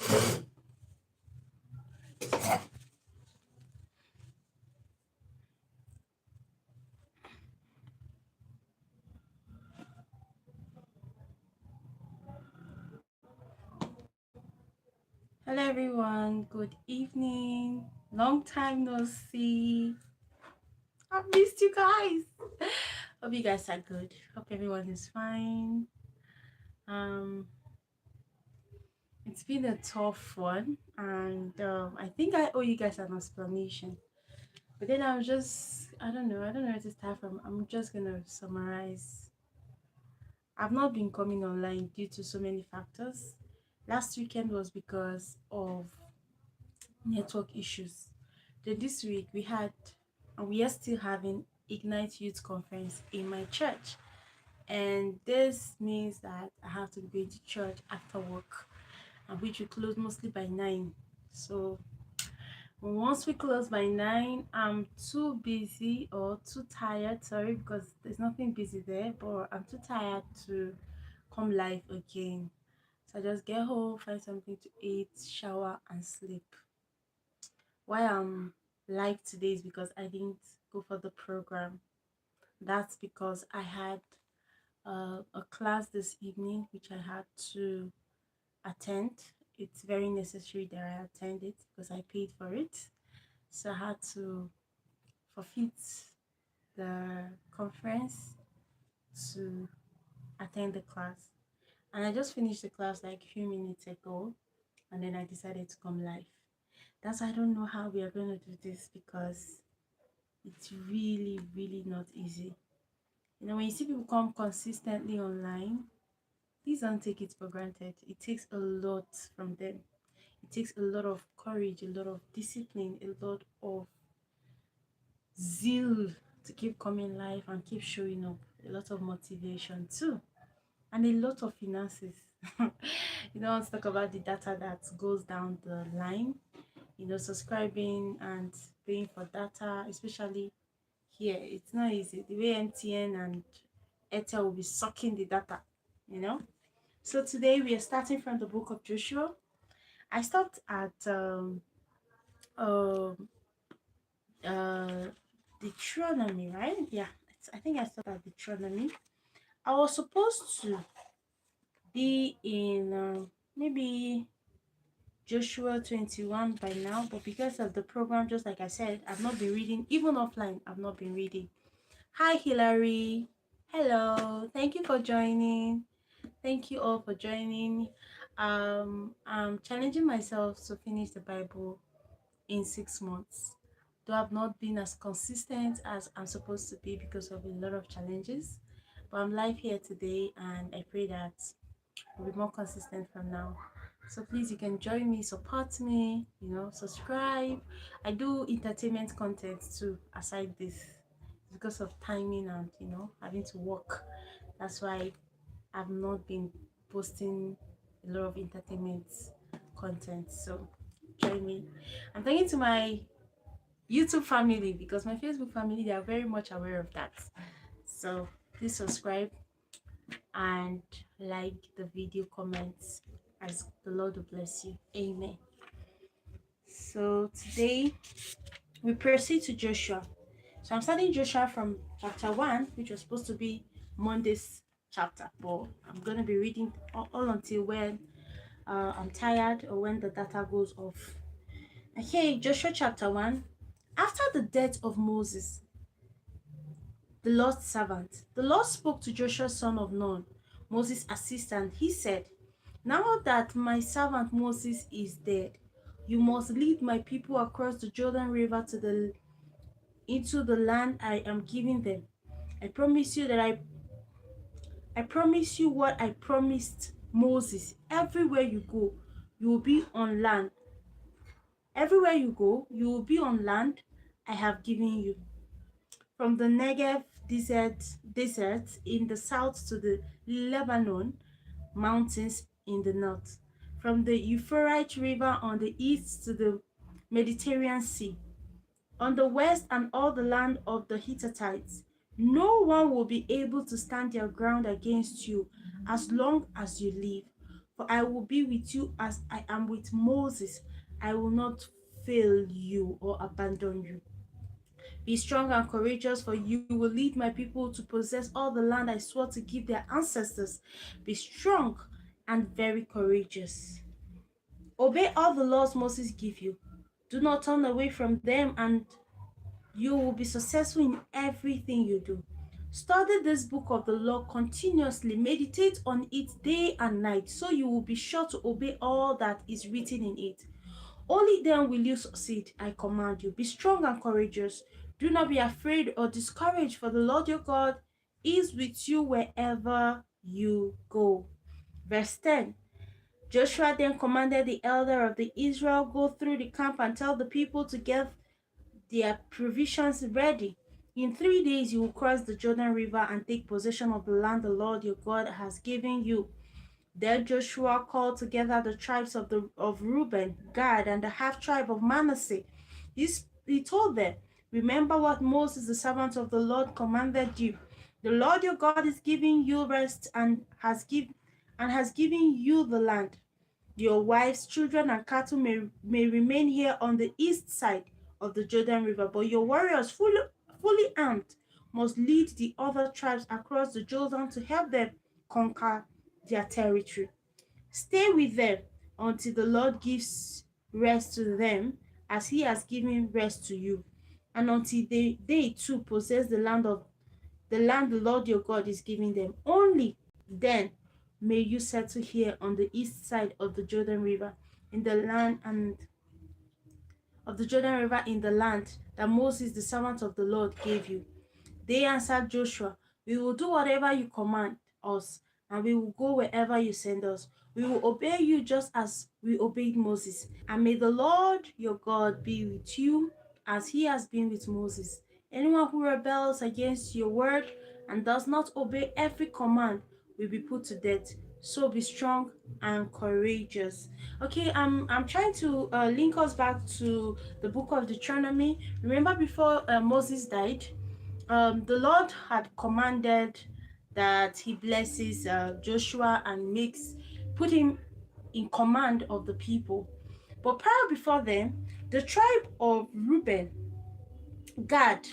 Hello everyone, good evening. Long time no see. I've missed you guys. Hope you guys are good. Hope everyone is fine. Um, it's been a tough one, and I think I owe you guys an explanation. But then I don't know where to start from. I'm just gonna summarize. I've not been coming online due to so many factors. Last weekend was because of network issues. Then this week we had, and we are still having Ignite Youth Conference in my church. And this means that I have to go to church after work, and which we close mostly by 9. So once we close by 9, I'm too busy or too tired, sorry, because there's nothing busy there, but I'm too tired to come live again. So I just get home, find something to eat, shower, and sleep. Why I'm live today is because I didn't go for the program. That's because I had a class this evening which I had to attend. It's very necessary that I attend it because I paid for it. So I had to forfeit the conference to attend the class. And I just finished the class like a few minutes ago, and then I decided to come live. That's why I don't know how we are going to do this because it's really, really not easy. You know, when you see people come consistently online, please don't take it for granted. It takes a lot from them. It takes a lot of courage, a lot of discipline, a lot of zeal to keep coming live and keep showing up. A lot of motivation too, and a lot of finances. You know, let's talk about the data that goes down the line. You know, subscribing and paying for data, especially here, it's not easy. The way MTN and Airtel will be sucking the data, you know. So today we are starting from the book of Joshua. I stopped at um uh Deuteronomy, right? Yeah, I think I stopped at Deuteronomy. I was supposed to be in maybe Joshua 21 by now, but because of the program, just like I said, I've not been reading, even offline, I've not been reading. Hi, Hilary. Hello. Thank you for joining. Thank you all for joining. I'm challenging myself to finish the Bible in 6 months. Though I've not been as consistent as I'm supposed to be because of a lot of challenges. But I'm live here today and I pray that I'll be more consistent from now. So please, you can join me, support me, you know, subscribe. I do entertainment content too aside this because of timing and, you know, having to work. That's why I've not been posting a lot of entertainment content. So join me. I'm thanking to my YouTube family because my Facebook family, they are very much aware of that. So please subscribe and like the video, comments, as the Lord will bless you. Amen. So today we proceed to Joshua. So I'm starting Joshua from chapter 1, which was supposed to be Monday's chapter, but I'm going to be reading all until when I'm tired or when the data goes off. Okay, Joshua chapter 1. After the death of Moses, the Lord's servant, the Lord spoke to Joshua son of Nun, Moses' assistant. He said, "Now that my servant Moses is dead, you must lead my people across the Jordan River into the land I am giving them. I promise you that I promise you what I promised Moses. Everywhere you go, you will be on land. Everywhere you go, you will be on land I have given you. From the Negev desert in the south to the Lebanon mountains in the north. From the Euphrates River on the east to the Mediterranean Sea. On the west and all the land of the Hittites. No one will be able to stand their ground against you as long as you live. For I will be with you as I am with Moses. I will not fail you or abandon you. Be strong and courageous, for you will lead my people to possess all the land I swore to give their ancestors. Be strong and very courageous. Obey all the laws Moses gave you. Do not turn away from them, and you will be successful in everything you do. Study this book of the law continuously. Meditate on it day and night, so you will be sure to obey all that is written in it. Only then will you succeed, I command you. Be strong and courageous. Do not be afraid or discouraged, for the Lord your God is with you wherever you go. Verse 10. Joshua then commanded the elder of the Israel, go through the camp and tell the people to get their provisions ready. In 3 days you will cross the Jordan River and take possession of the land the Lord your God has given you. Then Joshua called together the tribes of Reuben, Gad, and the half tribe of Manasseh. He told them, remember what Moses, the servant of the Lord, commanded you. The Lord your God is giving you rest and has given you the land. Your wives, children, and cattle may remain here on the east side of the Jordan River, but your warriors, fully armed, must lead the other tribes across the Jordan to help them conquer their territory. Stay with them until the Lord gives rest to them, as he has given rest to you, and until they too possess the land the Lord your God is giving them. Only then may you settle here on the east side of the Jordan River in the land and of the Jordan River in the land that Moses, the servant of the Lord, gave you. They answered Joshua, we will do whatever you command us, and we will go wherever you send us. We will obey you just as we obeyed Moses. And may the Lord your God be with you as he has been with Moses. Anyone who rebels against your word and does not obey every command will be put to death. So be strong and courageous. Okay, I'm trying to link us back to the book of Deuteronomy. Remember, before Moses died, the Lord had commanded that he blesses Joshua and put him in command of the people. But prior before then, the tribe of Reuben, Gad,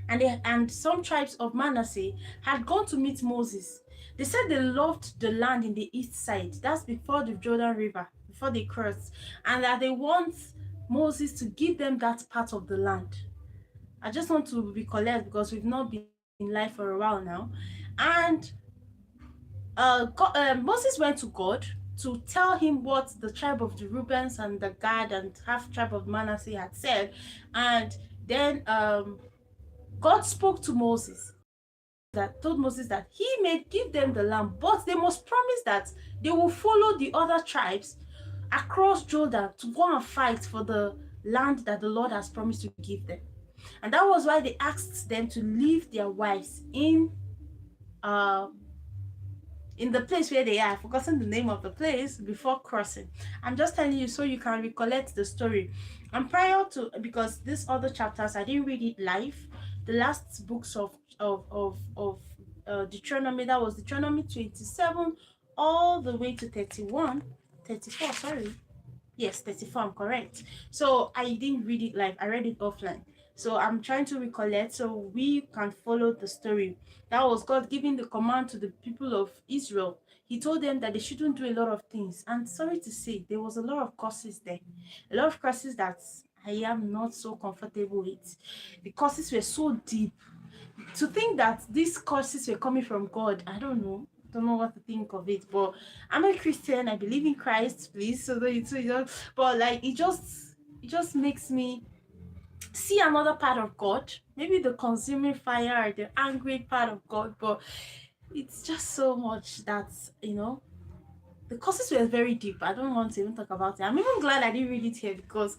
and some tribes of Manasseh had gone to meet Moses. They said they loved the land in the east side. That's before the Jordan River, before they crossed, and that they want Moses to give them that part of the land. I just want to recollect because we've not been live for a while now. And Moses went to God to tell him what the tribe of the Reubens and the Gad and half tribe of Manasseh had said. And then God spoke to Moses, that told Moses that he may give them the land, but they must promise that they will follow the other tribes across Jordan to go and fight for the land that the Lord has promised to give them. And that was why they asked them to leave their wives uh, in the place where they are. I've forgotten the name of the place before crossing. I'm just telling you so you can recollect the story. And prior to, because these other chapters, I didn't read it live. The last books of Deuteronomy, that was Deuteronomy 27 all the way to 34, sorry. Yes, 34, I'm correct. So I didn't read it live, I read it offline. So I'm trying to recollect so we can follow the story. That was God giving the command to the people of Israel. He told them that they shouldn't do a lot of things. And sorry to say, there was a lot of curses there. A lot of curses that I am not so comfortable with. The curses were so deep. To think that these curses were coming from God, I don't know. Don't know what to think of it, but I'm a Christian. I believe in Christ, please. So that you know, but like it just makes me see another part of God, maybe the consuming fire or the angry part of God, but it's just so much that, the causes were very deep. I don't want to even talk about it. I'm even glad I didn't read it here because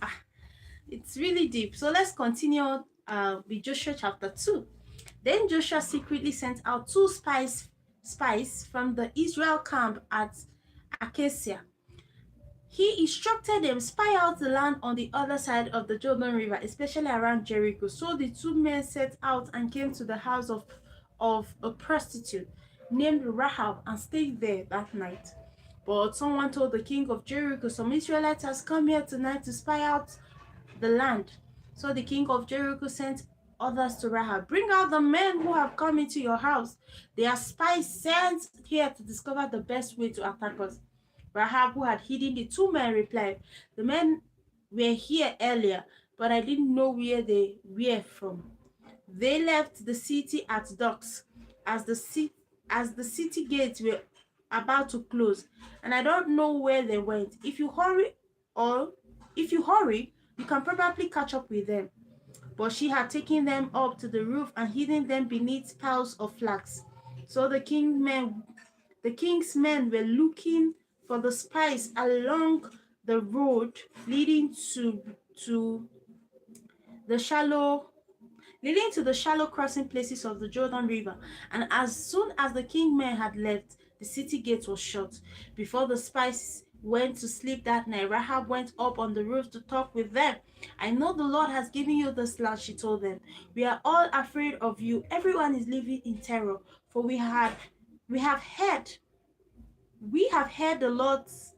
it's really deep. So let's continue with Joshua chapter 2. Then Joshua secretly sent out two spies from the Israel camp at Acacia. He instructed them spy out the land on the other side of the Jordan River, especially around Jericho. So the two men set out and came to the house of a prostitute named Rahab and stayed there that night. But someone told the king of Jericho, some Israelites has come here tonight to spy out the land. So the king of Jericho sent others to Rahab. Bring out the men who have come into your house. They are spies sent here to discover the best way to attack us. Rahab, who had hidden the two men, replied, the men were here earlier, but I didn't know where they were from. They left the city at dusk as the city gates were about to close, and I don't know where they went. Or if you hurry, you can probably catch up with them. But she had taken them up to the roof and hidden them beneath piles of flax. So the king's men were looking for the spies along the road to the shallow leading to the shallow crossing places of the Jordan River. And as soon as the king's men had left, the city gate was shut. Before the spies went to sleep that night, Rahab went up on the roof to talk with them. I know the Lord has given you this land, she told them. We are all afraid of you. Everyone is living in terror, for we have heard the Lord's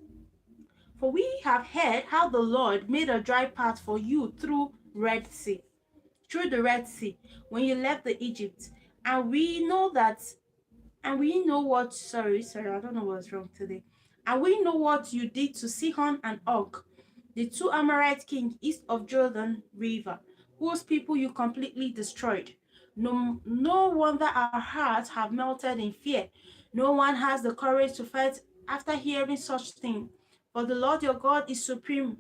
for we have heard how the Lord made a dry path for you through the Red Sea when you left the Egypt. And we know what I don't know what's wrong today. And we know what you did to Sihon and Og, the two Amorite kings east of Jordan River, whose people you completely destroyed. No wonder our hearts have melted in fear. No one has the courage to fight after hearing such things. For the Lord your God is supreme.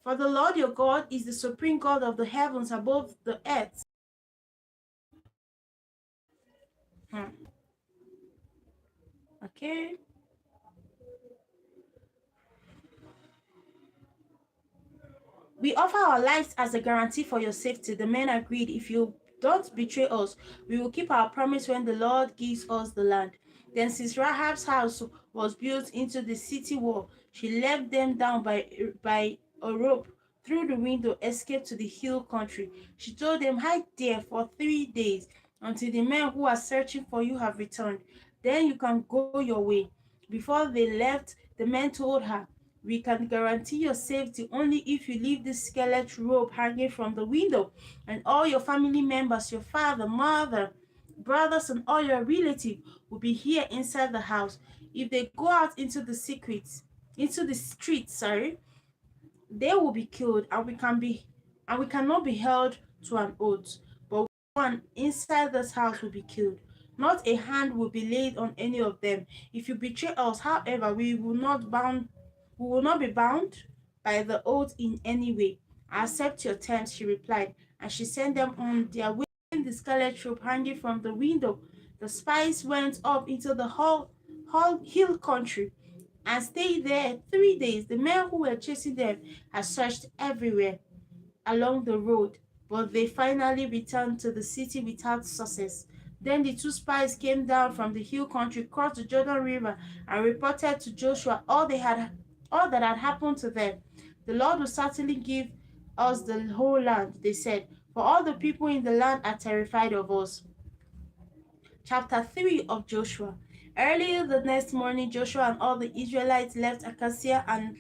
For the Lord your God is the supreme God of the heavens above the earth. Okay. We offer our lives as a guarantee for your safety. The men agreed. If you don't betray us, we will keep our promise when the Lord gives us the land. Then, since Rahab's house was built into the city wall, she let them down by a rope through the window, escaped to the hill country. She told them, hide there for 3 days until the men who are searching for you have returned. Then you can go your way. Before they left, the men told her, we can guarantee your safety only if you leave this skeleton rope hanging from the window, and all your family members, your father, mother, brothers, and all your relatives will be here inside the house. If they go out into the streets, they will be killed, and we cannot be held to an oath. But one inside this house will be killed. Not a hand will be laid on any of them. If you betray us, however, we will not be bound by the oath in any way. I accept your terms, she replied, and she sent them on their way in the scarlet robe hanging from the window. The spies went up into the hill country and stayed there 3 days. The men who were chasing them had searched everywhere along the road, but they finally returned to the city without success. Then the two spies came down from the hill country, crossed the Jordan River, and reported to Joshua all that had happened to them. The Lord will certainly give us the whole land, they said, for all the people in the land are terrified of us. Chapter 3 of Joshua. Early the next morning, Joshua and all the Israelites left Acacia and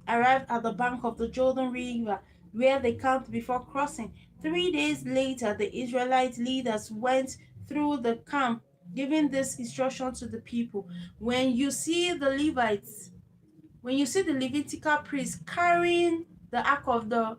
arrived at the bank of the Jordan River, where they camped before crossing. 3 days later, the Israelite leaders went through the camp, giving this instruction to the people. When you see the Levitical priests carrying the Ark of the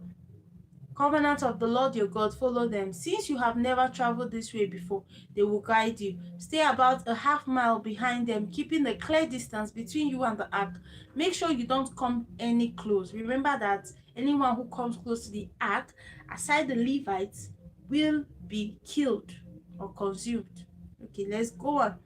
Covenant of the Lord your God, follow them. Since you have never traveled this way before, they will guide you. Stay about a half mile behind them, keeping a clear distance between you and the ark. Make sure you don't come any close. Remember that anyone who comes close to the ark, aside the Levites, will be killed or consumed. Okay, let's go on.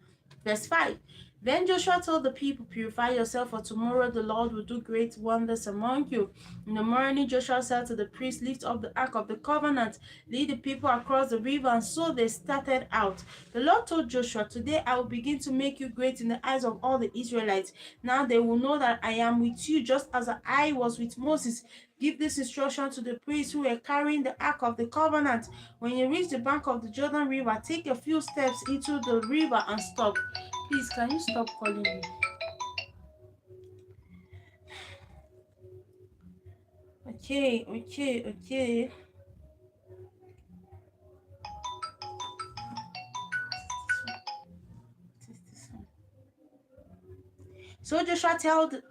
Verse 5. Then Joshua told the people, purify yourself, for tomorrow the Lord will do great wonders among you. In the morning, Joshua said to the priests, lift up the ark of the covenant, lead the people across the river, and so they started out. The Lord told Joshua, today I will begin to make you great in the eyes of all the Israelites. Now they will know that I am with you, just as I was with Moses. Give this instruction to the priests who were carrying the Ark of the Covenant. When you reach the bank of the Jordan River, take a few steps into the river and stop. Please, can you stop calling me? Okay. So Joshua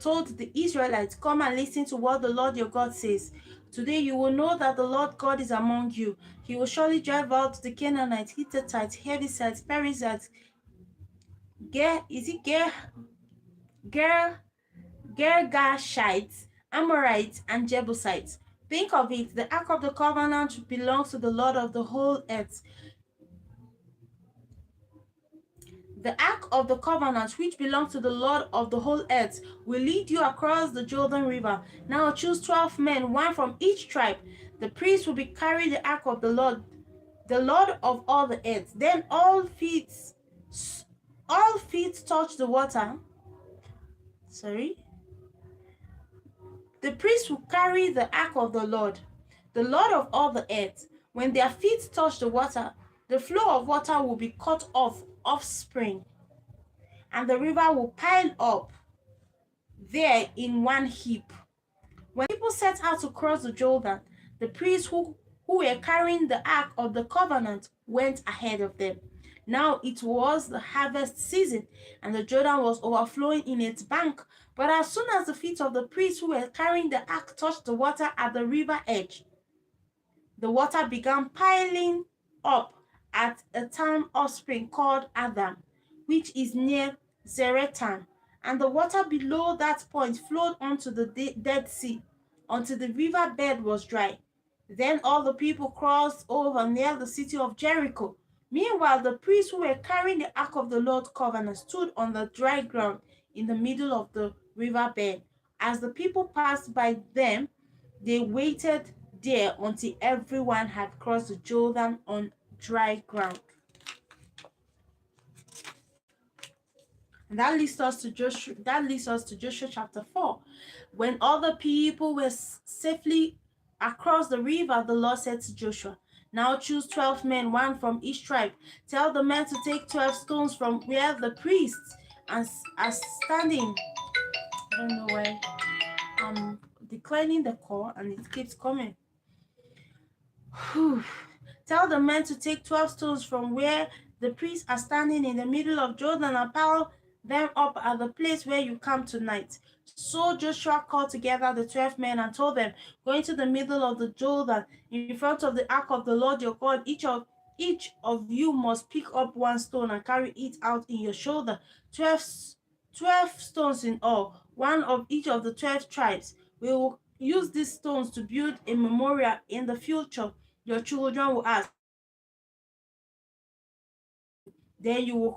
told the Israelites, "Come and listen to what the Lord your God says. Today you will know that the Lord God is among you. He will surely drive out the Canaanites, Hittites, Jebusites, Perizzites, Ger, Girgashites, Amorites, and Jebusites." Think of it, the Ark of the Covenant belongs to the Lord of the whole earth. The Ark of the Covenant, which belongs to the Lord of the whole earth, will lead you across the Jordan River. Now choose 12 men, one from each tribe. The priests will be carrying the Ark of the Lord of all the earth. Then all feet touch the water. Sorry. The priests will carry the Ark of the Lord of all the earth. When their feet touch the water, the flow of water will be cut off spring, and the river will pile up there in one heap. When people set out to cross the Jordan, the priests who were carrying the Ark of the Covenant went ahead of them. Now it was the harvest season, and the Jordan was overflowing in its bank. But as soon as the feet of the priests who were carrying the ark touched the water at the river edge, the water began piling up at a town offspring called Adam, which is near Zaretan, and the water below that point flowed onto the Dead Sea until the river bed was dry. Then all the people crossed over near the city of Jericho. Meanwhile, the priests who were carrying the ark of the Lord's covenant stood on the dry ground in the middle of the river bed. As the people passed by them, they waited there until everyone had crossed the Jordan on dry ground. And that leads us to Joshua chapter 4. When all the people were safely across the river, the Lord said to Joshua, "Now choose 12 men, one from each tribe. Tell the men to take 12 stones from where the priests are standing." I don't know why I'm declining the call and it keeps coming. Tell the men to take 12 stones from where the priests are standing in the middle of Jordan and pile them up at the place where you come tonight. So Joshua called together the 12 men and told them, "Go into the middle of the Jordan in front of the ark of the Lord your God. Each of you must pick up one stone and carry it out in your shoulder. 12 stones in all, one of each of the 12 tribes. We will use these stones to build a memorial in the future. Your children will ask. Then you will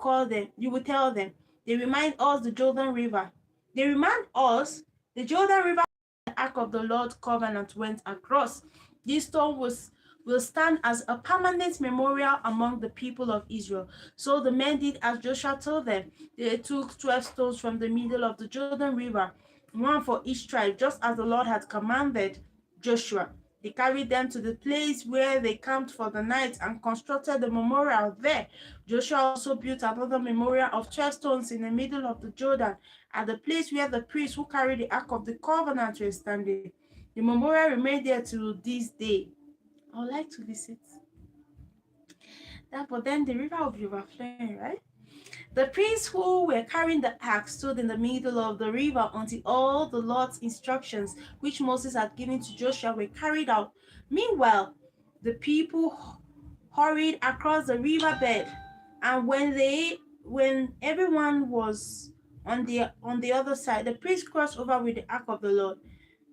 tell them, they remind us the Jordan River. They remind us the Jordan River, the Ark of the Lord's covenant went across. This stone will stand as a permanent memorial among the people of Israel." So the men did as Joshua told them. They took 12 stones from the middle of the Jordan River, one for each tribe, just as the Lord had commanded Joshua. They carried them to the place where they camped for the night and constructed the memorial there. Joshua also built another memorial of 12 stones in the middle of the Jordan at the place where the priests who carried the Ark of the Covenant were standing. The memorial remained there to this day. I would like to visit that, but then the river will be overflowing, right? The priests who were carrying the ark stood in the middle of the river until all the Lord's instructions, which Moses had given to Joshua, were carried out. Meanwhile, the people hurried across the riverbed, and when everyone was on the other side, the priests crossed over with the ark of the Lord.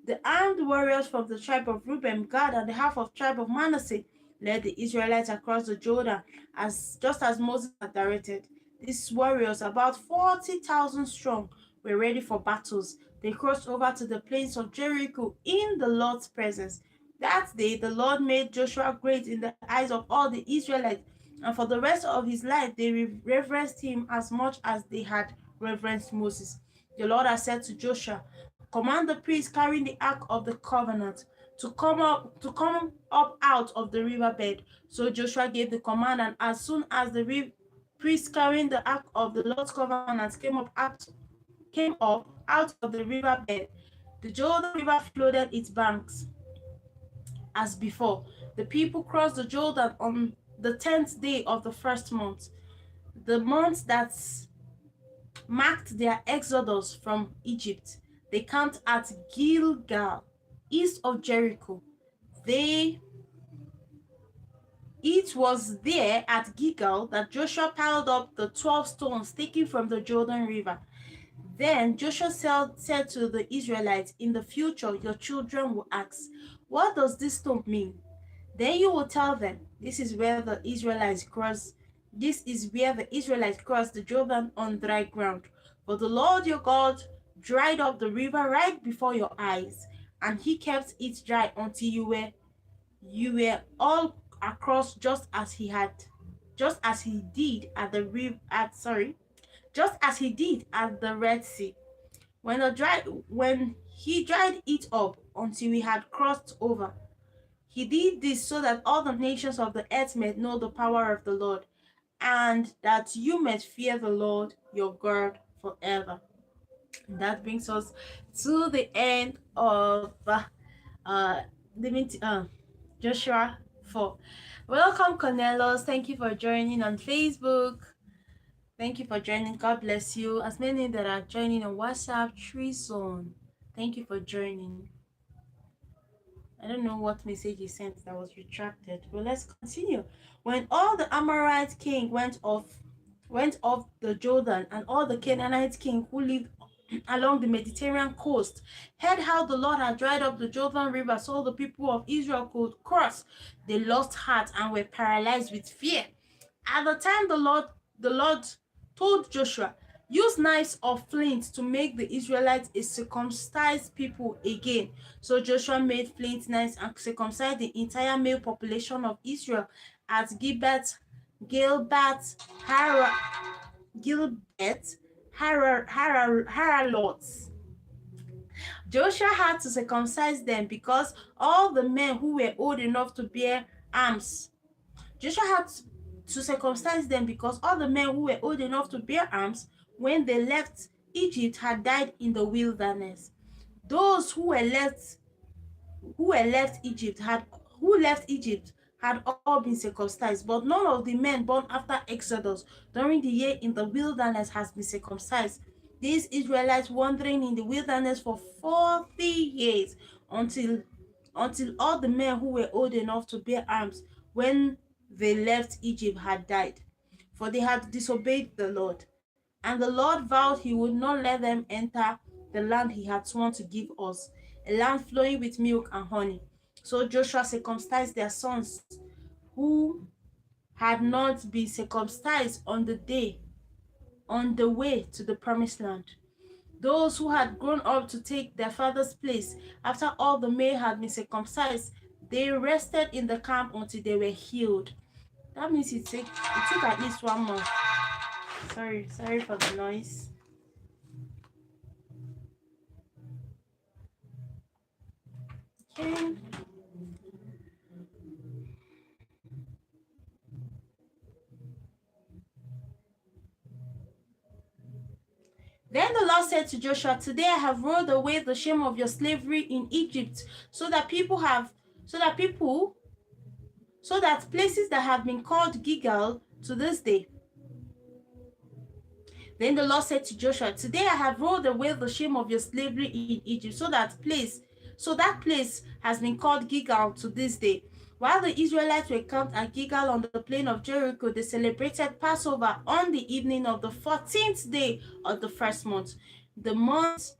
The armed warriors from the tribe of Reuben, Gad, and the half of tribe of Manasseh led the Israelites across the Jordan, just as Moses had directed. These warriors, about 40,000 strong, were ready for battles. They crossed over to the plains of Jericho in the Lord's presence. That day, the Lord made Joshua great in the eyes of all the Israelites, and for the rest of his life, they reverenced him as much as they had reverenced Moses. The Lord had said to Joshua, "Command the priests carrying the ark of the covenant to come up out of the riverbed." So Joshua gave the command, and as soon as the priests carrying the ark of the Lord's covenant came up out of the riverbed, the Jordan River flooded its banks. as before. The people crossed the Jordan on the 10th day of the first month, the month that marked their exodus from Egypt. They camped at Gilgal, east of Jericho. They It was there at Gilgal that Joshua piled up the 12 stones taken from the Jordan River. Then Joshua said to the Israelites, "In the future, your children will ask, 'What does this stone mean?' Then you will tell them, 'This is where the Israelites crossed the Jordan on dry ground. For the Lord your God dried up the river right before your eyes, and he kept it dry until you were all across, just as he did at the river at sorry just as he did at the Red Sea, when he dried it up until we had crossed over. He did this so that all the nations of the earth might know the power of the Lord, and that you might fear the Lord your God forever." And that brings us to the end of uh, Joshua 4. Welcome, Cornelos. Thank you for joining on Facebook. Thank you for joining. God bless you. As many that are joining on WhatsApp, Tree Zone, thank you for joining. I don't know what message he sent that was retracted, but let's continue. When all the Amorite king went off the Jordan, and all the Canaanite king who lived along the Mediterranean coast heard how the Lord had dried up the Jordan River so the people of Israel could cross, they lost heart and were paralyzed with fear. At the time the Lord told Joshua, "Use knives of flint to make the Israelites a circumcised people again." So Joshua made flint knives and circumcised the entire male population of Israel at Gilbert, Haralot. Joshua had to circumcise them because all the men who were old enough to bear arms. Joshua had to circumcise them because all the men who were old enough to bear arms when they left Egypt had died in the wilderness. Those who left Egypt had all been circumcised, but none of the men born after Exodus during the year in the wilderness has been circumcised. These Israelites wandering in the wilderness for 40 years until all the men who were old enough to bear arms when they left Egypt had died, for they had disobeyed the Lord. And the Lord vowed he would not let them enter the land he had sworn to give us, a land flowing with milk and honey. So Joshua circumcised their sons who had not been circumcised on the way to the promised land. Those who had grown up to take their father's place after all the male had been circumcised, they rested in the camp until they were healed. That means it took at least 1 month. Sorry for the noise. Okay. Then the Lord said to Joshua, "Today I have rolled away the shame of your slavery in Egypt, so that places that have been called Gilgal to this day." Then the Lord said to Joshua, "Today I have rolled away the shame of your slavery in Egypt, so that place has been called Gilgal to this day." While the Israelites were camped at Gilgal on the plain of Jericho, they celebrated Passover on the evening of the 14th day of the first month, the month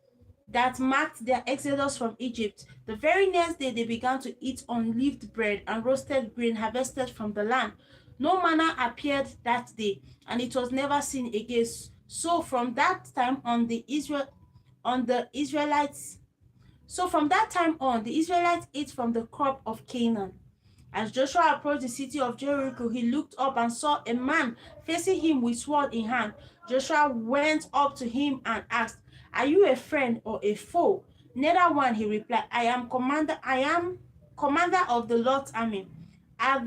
that marked their exodus from Egypt. The very next day, they began to eat unleavened bread and roasted grain harvested from the land. No manna appeared that day, and it was never seen again. So from that time on, the Israelites ate from the crop of Canaan. As Joshua approached the city of Jericho, he looked up and saw a man facing him with sword in hand. Joshua went up to him and asked, "Are you a friend or a foe?" "Neither one," he replied. I am commander of the Lord's army." At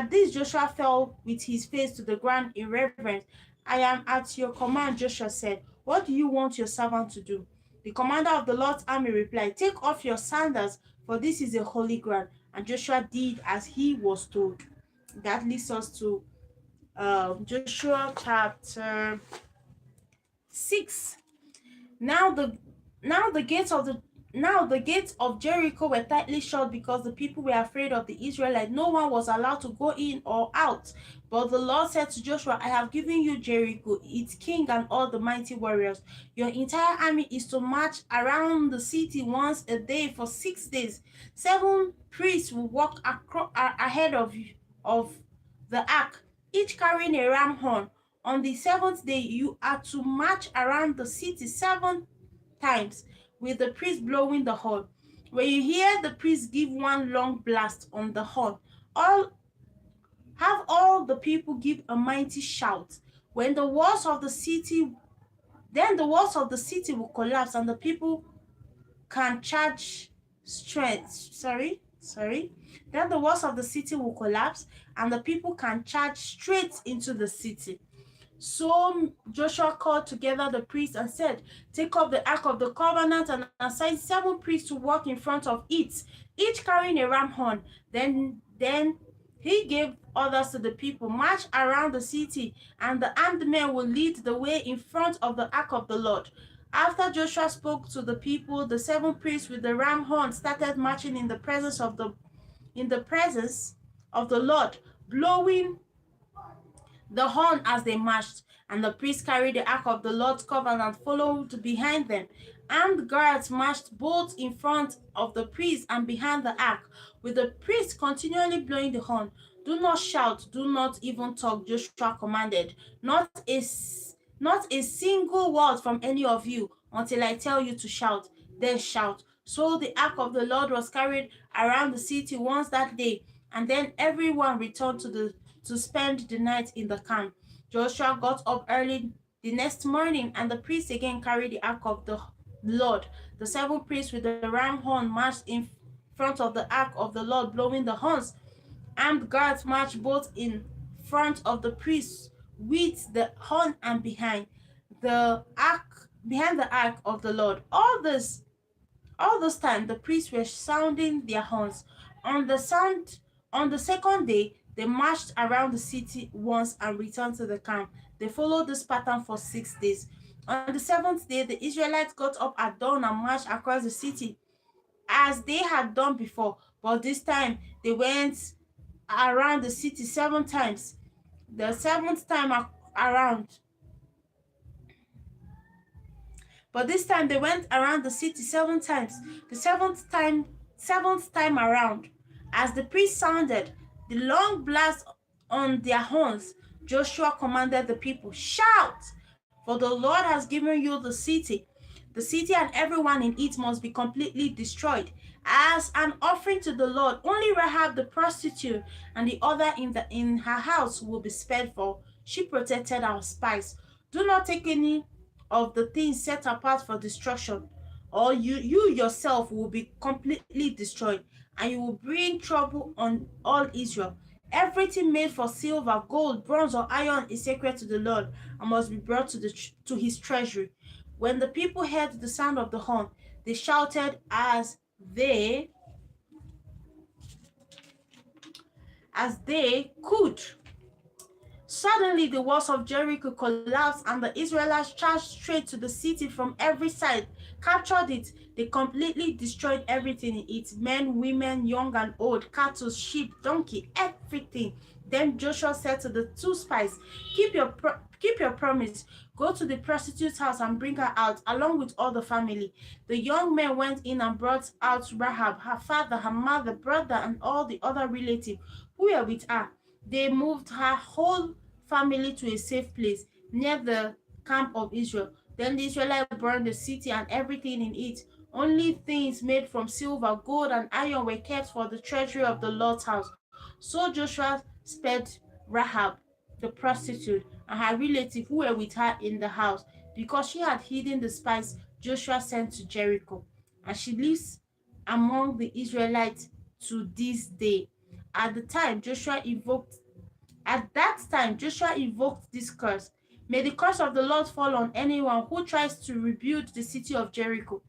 this, Joshua fell with his face to the ground in reverence. "I am at your command," Joshua said. "What do you want your servant to do?" The commander of the Lord's army replied, "Take off your sandals, for this is a holy ground." and Joshua did as he was told. That leads us to Joshua chapter 6. Now the now the gates of the now the gates of Jericho were tightly shut because the people were afraid of the Israelites. No one was allowed to go in or out. But the Lord said to Joshua, I have given you Jericho, its king and all the mighty warriors. Your entire army is to march around the city once a day for 6 days. 7 priests will walk ahead of the ark, each carrying a ram horn. On the seventh day, you are to march around the city 7 times with the priest blowing the horn. When you hear the priest give one long blast on the horn, all have all the people give a mighty shout. When the walls of the city then the walls of the city will collapse and the people can charge strength. Sorry. Then the walls of the city will collapse and the people can charge straight into the city. So Joshua called together the priests and said, take up the ark of the covenant and assign 7 priests to walk in front of it, each carrying a ram horn. Then he gave orders to the people, march around the city, and the armed men will lead the way in front of the ark of the Lord. After Joshua spoke to the people, the 7 priests with the ram horn started marching in the presence of the Lord, blowing the horn as they marched, and the priests carried the ark of the Lord's covenant, followed behind them. Armed guards marched both in front of the priests and behind the ark, with the priests continually blowing the horn. Do not shout, do not even talk, Joshua commanded. Not a single word from any of you until I tell you to shout. Then shout. So the ark of the Lord was carried around the city once that day, and then everyone returned to spend the night in the camp. Joshua got up early the next morning, and the priests again carried the ark of the Lord. The 7 priests with the ram horn marched in front of the ark of the Lord, blowing the horns. Armed guards marched both in front of the priests with the horn and behind the ark of the Lord. All this time, the priests were sounding their horns. On the sound, on the second day, they marched around the city once and returned to the camp. They followed this pattern for 6 days. On the seventh day, the Israelites got up at dawn and marched across the city as they had done before, but this time they went around the city 7 times. The seventh time around, but this time they went around the city 7 times. The seventh time around, as the priest sounded the long blast on their horns, Joshua commanded the people, shout, for the Lord has given you the city. The city and everyone in it must be completely destroyed. As an offering to the Lord, only Rahab the prostitute and the other in her house will be spared, for she protected our spies. Do not take any of the things set apart for destruction, or you yourself will be completely destroyed, and you will bring trouble on all Israel. Everything made for silver, gold, bronze, or iron is sacred to the Lord and must be brought to his treasury. When the people heard the sound of the horn, they shouted as they could. Suddenly, the walls of Jericho collapsed, and the Israelites charged straight to the city from every side, captured it. They completely destroyed everything in it: men, women, young and old, cattle, sheep, donkey, everything. Then Joshua said to the 2 spies, keep your promise. Go to the prostitute's house and bring her out, along with all the family. The young men went in and brought out Rahab, her father, her mother, brother, and all the other relatives who were with her. They moved her whole family to a safe place near the camp of Israel. Then the Israelites burned the city and everything in it. Only things made from silver, gold, and iron were kept for the treasury of the Lord's house. So Joshua spared Rahab, the prostitute, and her relatives who were with her in the house, because she had hidden the spies Joshua sent to Jericho, and she lives among the Israelites to this day. At the time, Joshua invoked At that time, Joshua invoked this curse. May the curse of the Lord fall on anyone who tries to rebuild the city of Jericho.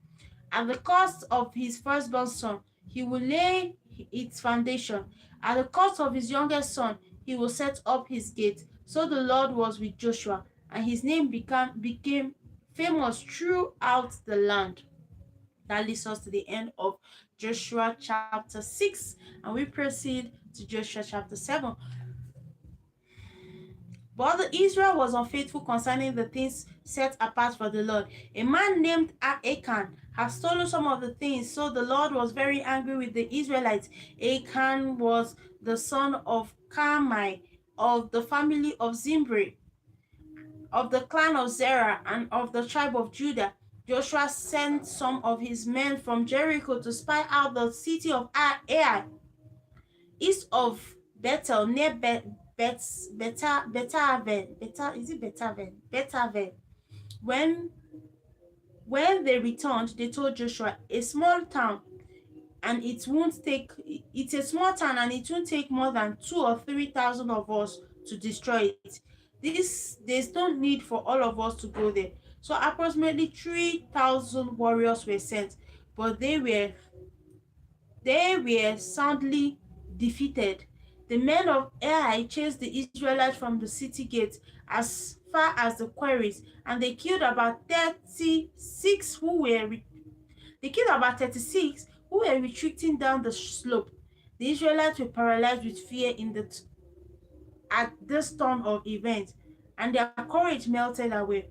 At the cost of his firstborn son, he will lay its foundation. At the cost of his youngest son, he will set up his gate. So the Lord was with Joshua, and his name became famous throughout the land. That leads us to the end of Joshua chapter 6, and we proceed to Joshua chapter 7. But Israel was unfaithful concerning the things set apart for the Lord. A man named Achan had stolen some of the things, so the Lord was very angry with the Israelites. Achan was the son of Carmi, of the family of Zimri, of the clan of Zerah, and of the tribe of Judah. Joshua sent some of his men from Jericho to spy out the city of Ai, east of Bethel, near Betaven. When when they returned, they told Joshua, a small town, and it's a small town, and it won't take more than 2 or 3 thousand of us to destroy it. There's no need for all of us to go there. So approximately 3,000 warriors were sent, but they were soundly defeated. The men of Ai chased the Israelites from the city gate as far as the quarries, and they killed about 36 who were retreating down the slope. The Israelites were paralyzed with fear at this turn of events, and their courage melted away.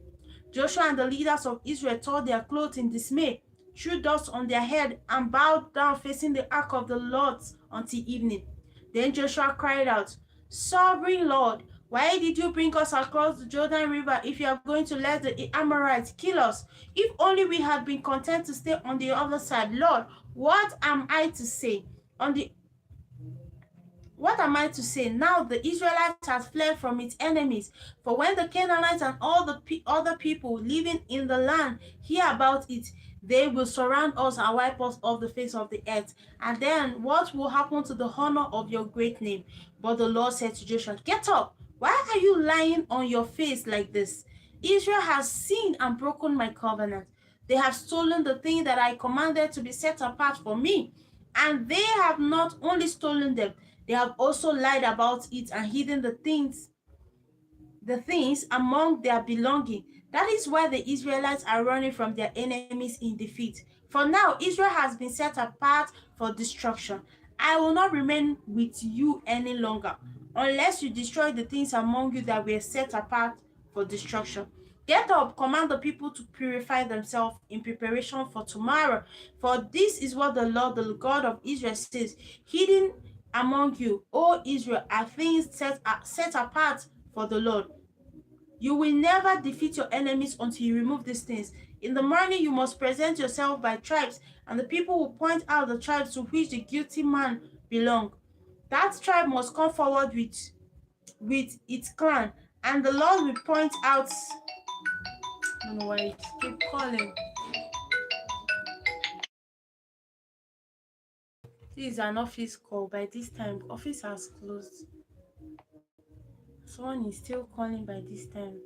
Joshua and the leaders of Israel tore their clothes in dismay, threw dust on their head, and bowed down facing the ark of the Lord until evening. Then Joshua cried out, Sovereign Lord, why did you bring us across the Jordan River if you are going to let the Amorites kill us? If only we had been content to stay on the other side. Lord, what am I to say? What am I to say? Now the Israelites have fled from its enemies. For when the Canaanites and all the other people living in the land hear about it, they will surround us and wipe us off the face of the earth. And then what will happen to the honor of your great name? But the Lord said to Joshua, Get up! Why are you lying on your face like this? Israel has sinned and broken my covenant. They have stolen the thing that I commanded to be set apart for me. And they have not only stolen them, they have also lied about it and hidden the things among their belonging. That is why the Israelites are running from their enemies in defeat. For now, Israel has been set apart for destruction. I will not remain with you any longer, unless you destroy the things among you that were set apart for destruction. Get up, command the people to purify themselves in preparation for tomorrow. For this is what the Lord, the God of Israel, says: Hidden among you, O Israel, are things set apart for the Lord. You will never defeat your enemies until you remove these things. In the morning, you must present yourself by tribes, and the people will point out the tribes to which the guilty man belongs. That tribe must come forward with its clan, and the Lord will point out. I don't know why it keep calling. This is an office call. By this time, office has closed. Someone is still calling by this time.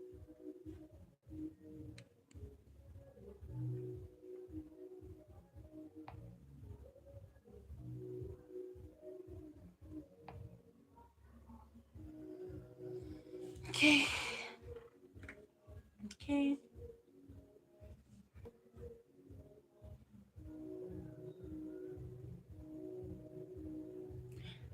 Okay. Okay.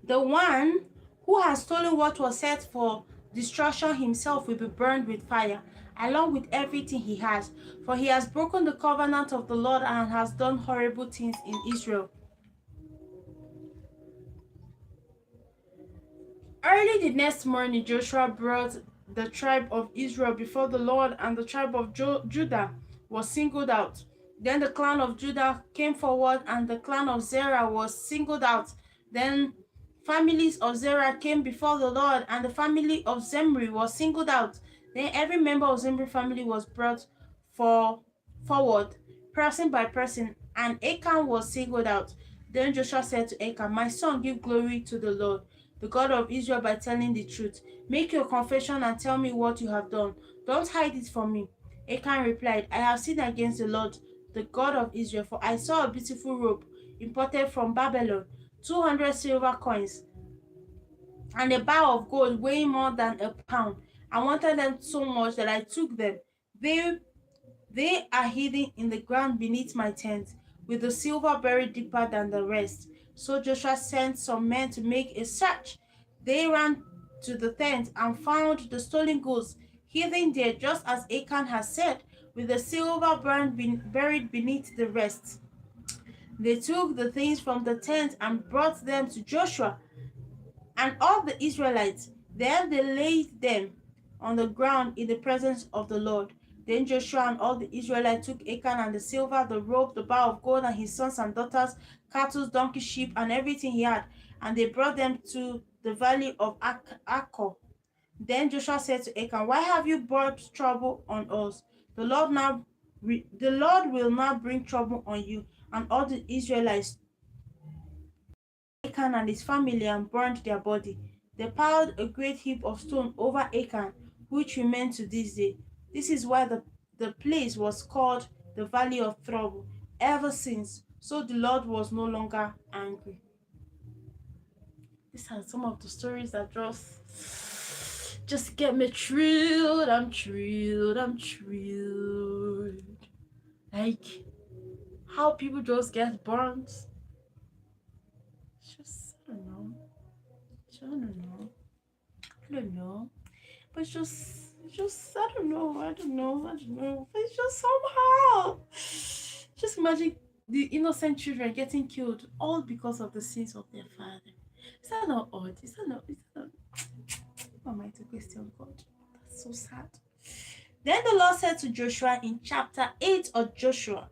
The one who has stolen what was set for destruction himself will be burned with fire, along with everything he has, for he has broken the covenant of the Lord and has done horrible things in Israel. Early the next morning, Joshua brought the tribe of Israel before the Lord, and the tribe of Judah was singled out. Then the clan of Judah came forward, and the clan of Zerah was singled out. Then families of Zerah came before the Lord, and the family of Zimri was singled out. Then every member of Zimri family was brought forward, person by person, and Achan was singled out. Then Joshua said to Achan, My son, give glory to the Lord, the God of Israel, by telling the truth. Make your confession and tell me what you have done. Don't hide it from me. Achan replied, I have sinned against the Lord, the God of Israel, for I saw a beautiful robe imported from Babylon. 200 silver coins, and a bar of gold weighing more than a pound. I wanted them so much that I took them. They they are hidden in the ground beneath my tent, with the silver buried deeper than the rest. So Joshua sent some men to make a search. They ran to the tent and found the stolen goods hidden there, just as Achan had said, with the silver buried beneath the rest. They took the things from the tent and brought them to Joshua and all the Israelites. Then they laid them on the ground in the presence of the Lord. Then Joshua and all the Israelites took Achan and the silver, the robe, the bar of gold, and his sons and daughters, cattle, donkeys, sheep, and everything he had, and they brought them to the valley of Achor. Then Joshua said to Achan, "Why have you brought trouble on us? The Lord will now bring trouble on you." And all the Israelites, Achan and his family, and burned their body. They piled a great heap of stone over Achan, which remained to this day. This is why the place was called the Valley of Trouble ever since. So the Lord was no longer angry. These are some of the stories that just get me thrilled. I'm thrilled. I'm thrilled. Like how people just get burnt. It's just I don't know. I don't know. I don't know. But it's just I don't know. I don't know. I don't know. But it's just somehow. Just imagine the innocent children getting killed all because of the sins of their father. Is that not odd? Is that not what am I to question God? That's so sad. Then the Lord said to Joshua in chapter 8 of Joshua,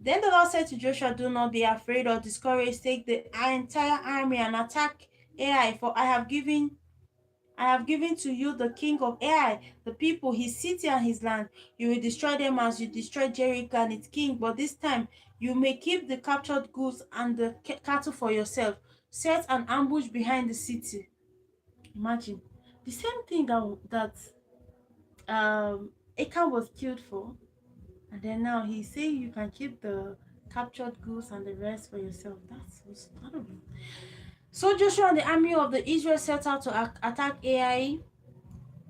Then the Lord said to Joshua, "Do not be afraid or discouraged. Take the entire army and attack Ai, for I have given to you the king of Ai, the people, his city, and his land. You will destroy them as you destroyed Jericho and its king, but this time you may keep the captured goods and the cattle for yourself. Set an ambush behind the city." Imagine the same thing that Achan was killed for, and then now he's saying you can keep the captured goods and the rest for yourself. That's so I don't know. So Joshua and the army of the Israel set out to attack Ai.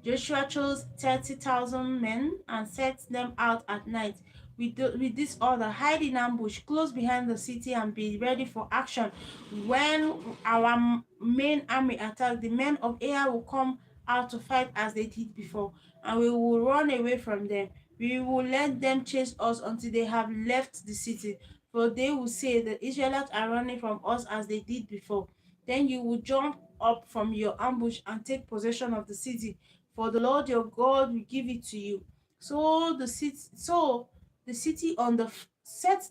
Joshua chose 30,000 men and set them out at night with this order: hide in ambush close behind the city and be ready for action. When our main army attacks, the men of Ai will come out to fight as they did before, and we will run away from them. We will let them chase us until they have left the city, for they will say, "The Israelites are running from us as they did before." Then you will jump up from your ambush and take possession of the city, for the Lord your God will give it to you. Set the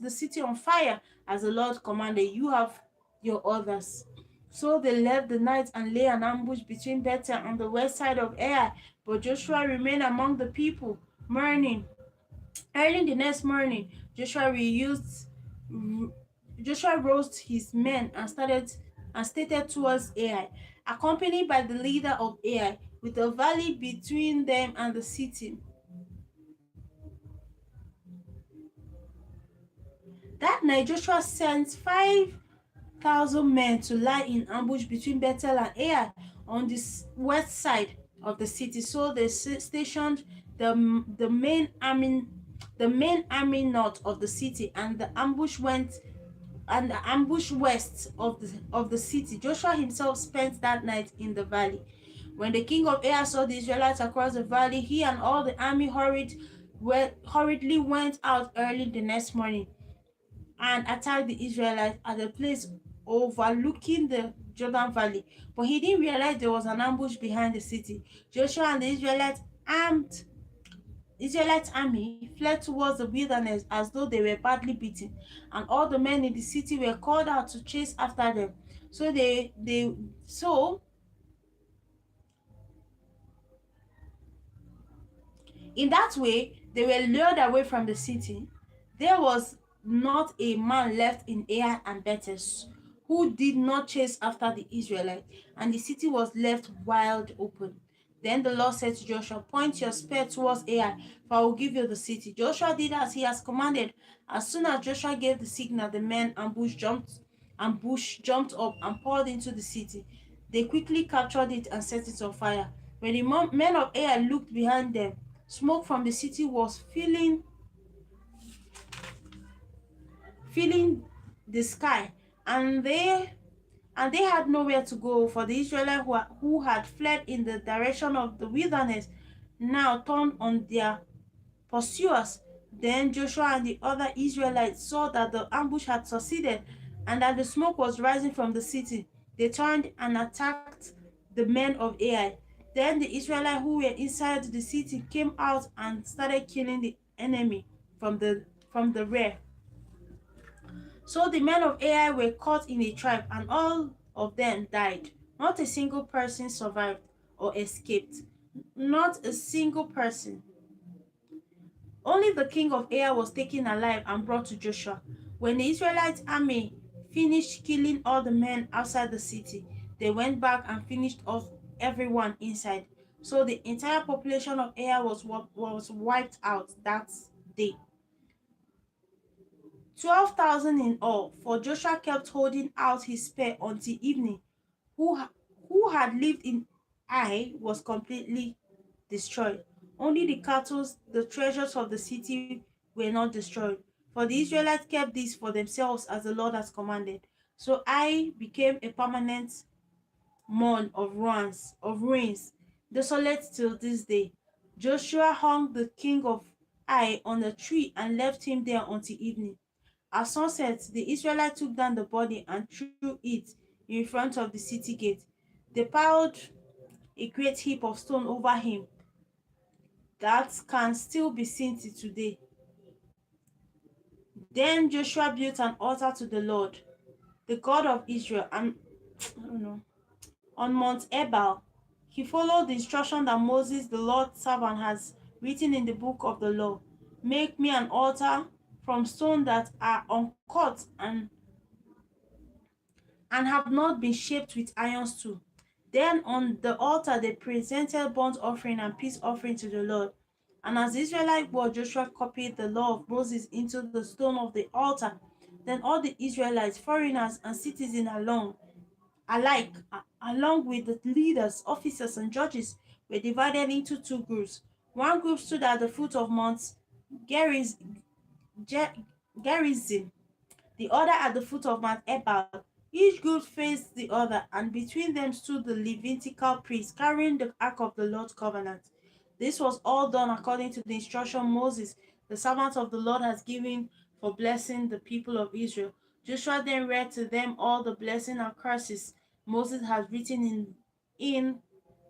city on fire as the Lord commanded. You have your orders. So they left the night and lay an ambush between Bethel and the west side of Ai. But Joshua remained among the people, mourning. Early the next morning, Joshua roused his men and stated towards Ai, accompanied by the leader of Ai, with a valley between them and the city. That night Joshua sent 5,000 men to lie in ambush between Bethel and Ai on the west side of the city. So they stationed the main army north of the city, and the ambush west of the city. Joshua himself spent that night in the valley. When the king of Ai saw the Israelites across the valley, he and all the army hurriedly went out early the next morning and attacked the Israelites at a place overlooking the Jordan Valley. But he didn't realize there was an ambush behind the city. Joshua and the Israelite army fled towards the wilderness as though they were badly beaten, and all the men in the city were called out to chase after them. So in that way they were lured away from the city. There was not a man left in Ai and Bethel who did not chase after the Israelites, and the city was left wide open. Then the Lord said to Joshua, "Point your spear towards Ai, for I will give you the city." Joshua did as he has commanded. As soon as Joshua gave the signal, the men and bush jumped up and poured into the city. They quickly captured it and set it on fire. When the men of Ai looked behind them, smoke from the city was filling the sky, and they had nowhere to go, for the Israelites who had fled in the direction of the wilderness now turned on their pursuers. Then Joshua and the other Israelites saw that the ambush had succeeded and that the smoke was rising from the city. They turned and attacked the men of Ai. Then the Israelites who were inside the city came out and started killing the enemy from the rear. So the men of Ai were caught in a trap, and all of them died. Not a single person survived or escaped. Not a single person. Only the king of Ai was taken alive and brought to Joshua. When the Israelite army finished killing all the men outside the city, they went back and finished off everyone inside. So the entire population of Ai was wiped out that day. 12,000 in all, for Joshua kept holding out his spear until evening. Who, who had lived in Ai was completely destroyed. Only the cattle, the treasures of the city were not destroyed. For the Israelites kept this for themselves as the Lord has commanded. So Ai became a permanent mound of ruins, desolate till this day. Joshua hung the king of Ai on a tree and left him there until evening. At sunset, the Israelites took down the body and threw it in front of the city gate. They piled a great heap of stone over him that can still be seen till today. Then Joshua built an altar to the Lord, the God of Israel, and I don't know, on Mount Ebal. He followed the instruction that Moses, the Lord's servant, has written in the book of the law. Make me an altar from stone that are uncut and have not been shaped with iron too. Then on the altar they presented burnt offering and peace offering to the Lord. And as the Israelite word, Joshua copied the law of Moses into the stone of the altar. Then all the Israelites, foreigners and citizens alike, along with the leaders, officers, and judges, were divided into two groups. One group stood at the foot of Mount Geriz- Gerizim, the other at the foot of Mount Ebal. Each group faced the other, and between them stood the Levitical priests carrying the Ark of the Lord's covenant. This was all done according to the instruction Moses, the servant of the Lord, has given for blessing the people of Israel. Joshua then read to them all the blessing and curses Moses had written in